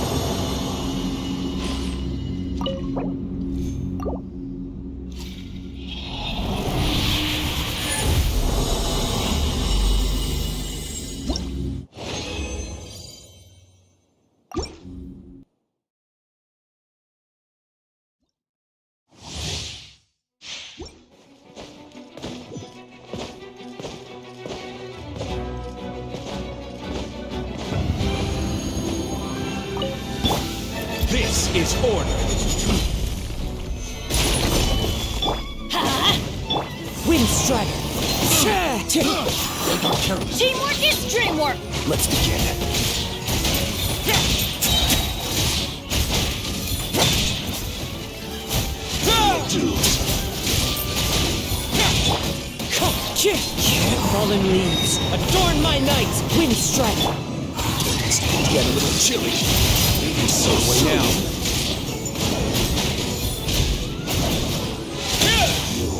this is order. Wind Strider. Teamwork is dreamwork! Let's begin. Fallen leaves, adorn my night, Wind Strider. Get a little chilly. So way now.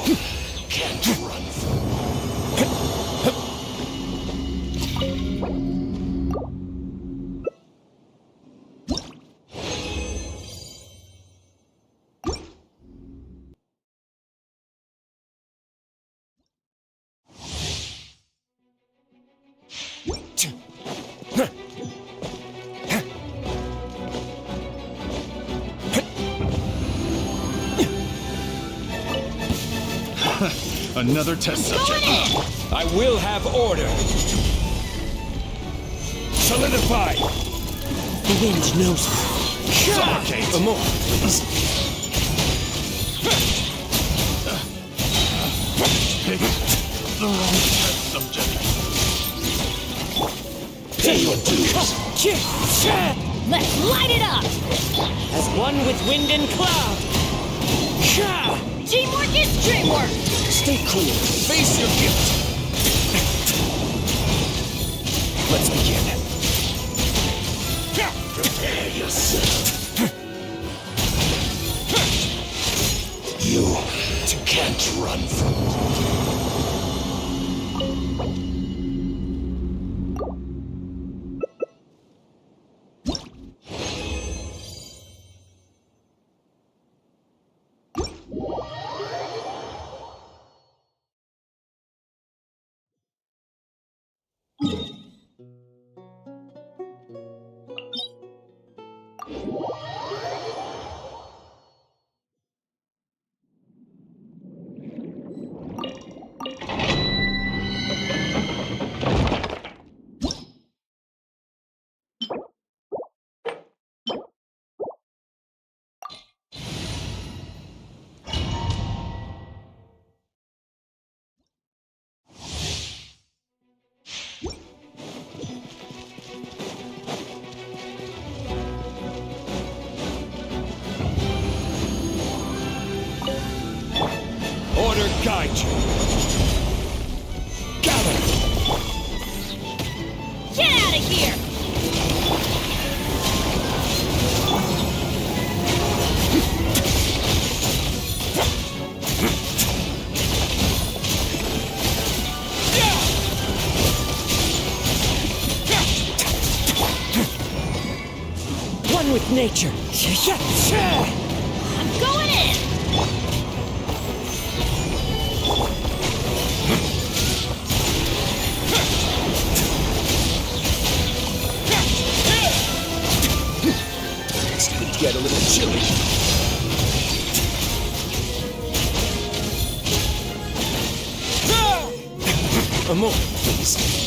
You can't run Another test subject. I will have order. Solidify. The wind knows me. Suffocate. A more, please. Pick the wrong test subject. Pay your dues. Let's light it up! As one with wind and cloud. Teamwork is dreamwork! Stay cool. Face your guilt. Let's begin. Prepare yourself. You can't run from it. Order guide you. Gather. Get out of here! One with nature. I'm going in! It's going to get a little chilly. A more, please.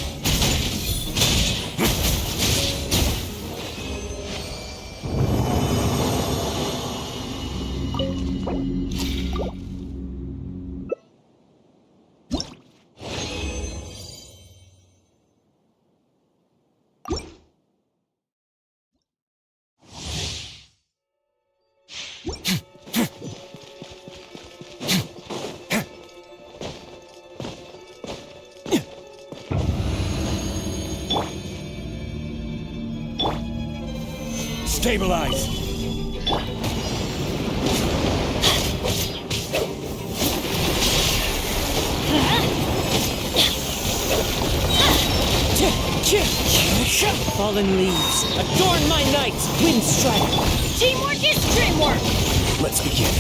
Stabilize! Fallen leaves, adorn my night, wind strike. Teamwork is dreamwork! Let's begin.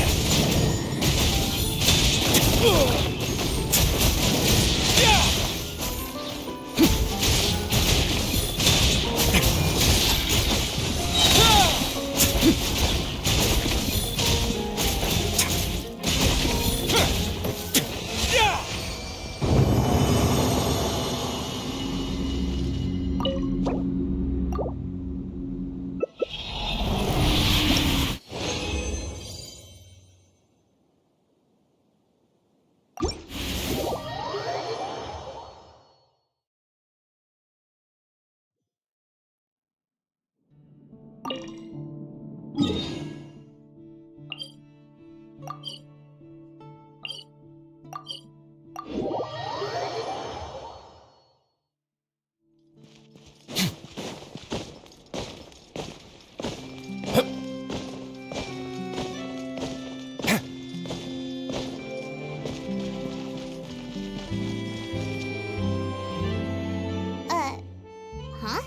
Huh?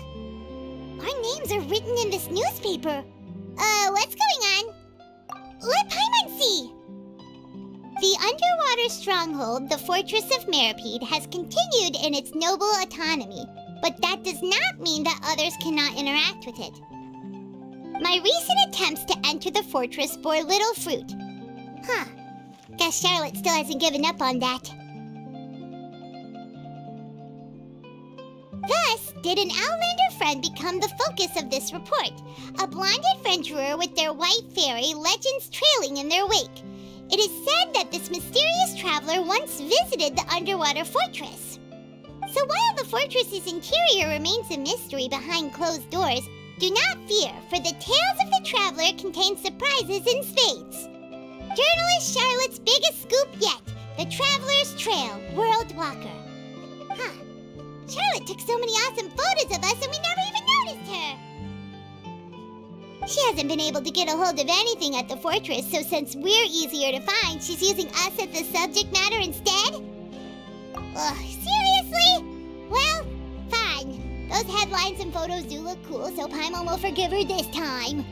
Our names are written in this newspaper. What's going on? Let Paimon see! The underwater stronghold, the Fortress of Meripede, has continued in its noble autonomy, but that does not mean that others cannot interact with it. My recent attempts to enter the fortress bore little fruit. Huh. Guess Charlotte still hasn't given up on that. Thus, did an Outlander friend become the focus of this report, a blonde adventurer with their white fairy legends trailing in their wake. It is said that this mysterious traveler once visited the underwater fortress. So while the fortress's interior remains a mystery behind closed doors, do not fear, for the tales of the traveler contain surprises in spades. Journalist Charlotte's biggest scoop yet, the Traveler's Trail, World Walker. Huh. Charlotte took so many awesome photos of us and we never even noticed her. She hasn't been able to get a hold of anything at the fortress, so since we're easier to find, she's using us as the subject matter instead? Ugh, seriously? Well, fine. Those headlines and photos do look cool, so Paimon will forgive her this time.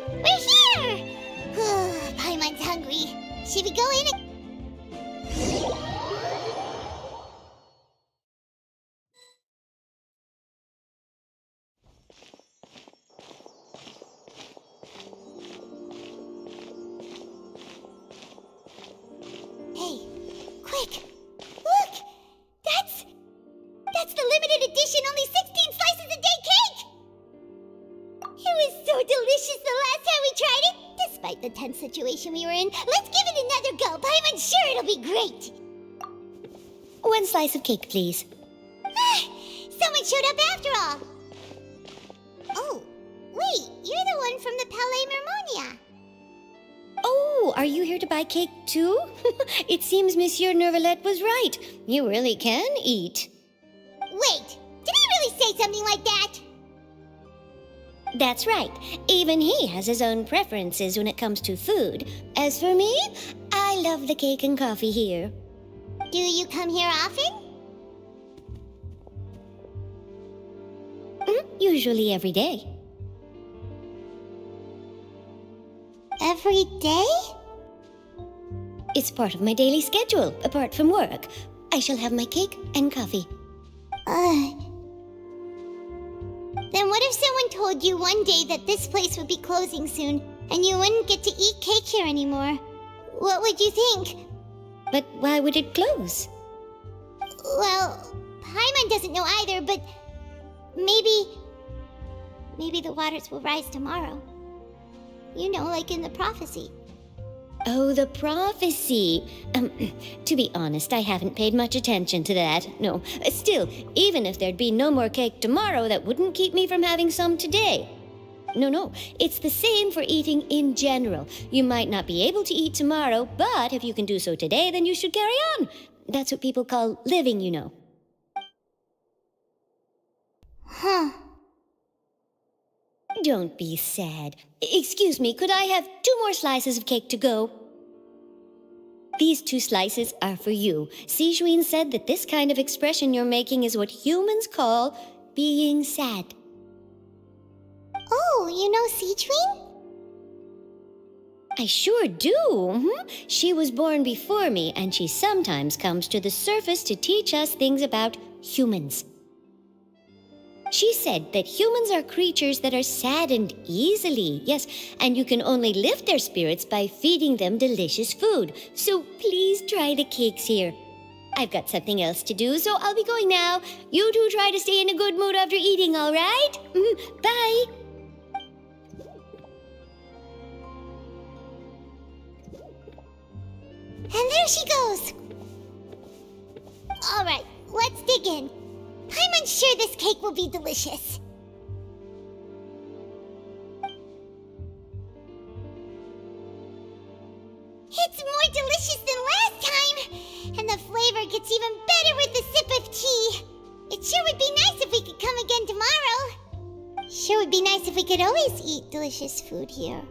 We're here! Paimon's hungry. Should we go in and... Hey, quick! Look! That's the limited edition only 16 slices a day cake! It was so delicious the last time we tried it! Despite the tense situation we were in, let's give it another go. Paimon's sure it'll be great! One slice of cake, please. Someone showed up after all! Oh, wait, you're the one from the Palais Mermonia. Oh, are you here to buy cake too? It seems Monsieur Nervalet was right. You really can eat. Wait, did he really say something like that? That's right. Even he has his own preferences when it comes to food. As for me, I love the cake and coffee here. Do you come here often? Usually every day. Every day? It's part of my daily schedule, apart from work. I shall have my cake and coffee. Then what if someone told you one day that this place would be closing soon, and you wouldn't get to eat cake here anymore? What would you think? But why would it close? Well, Paimon doesn't know either, but Maybe the waters will rise tomorrow. You know, like in the prophecy. Oh, the prophecy. To be honest, I haven't paid much attention to that. No. Still, even if there'd be no more cake tomorrow, that wouldn't keep me from having some today. No. It's the same for eating in general. You might not be able to eat tomorrow, but if you can do so today, then you should carry on. That's what people call living, you know. Huh. Don't be sad. Excuse me, could I have 2 more slices of cake to go? These 2 slices are for you. Sijuin said that this kind of expression you're making is what humans call being sad. Oh, you know Sijuin? I sure do. She was born before me, and she sometimes comes to the surface to teach us things about humans. She said that humans are creatures that are saddened easily, yes, and you can only lift their spirits by feeding them delicious food. So please try the cakes here. I've got something else to do, so I'll be going now. You two try to stay in a good mood after eating, all right? Bye. And there she goes. All right, let's dig in. I'm unsure this cake will be delicious. It's more delicious than last time, and the flavor gets even better with a sip of tea. It sure would be nice if we could come again tomorrow. Sure would be nice if we could always eat delicious food here.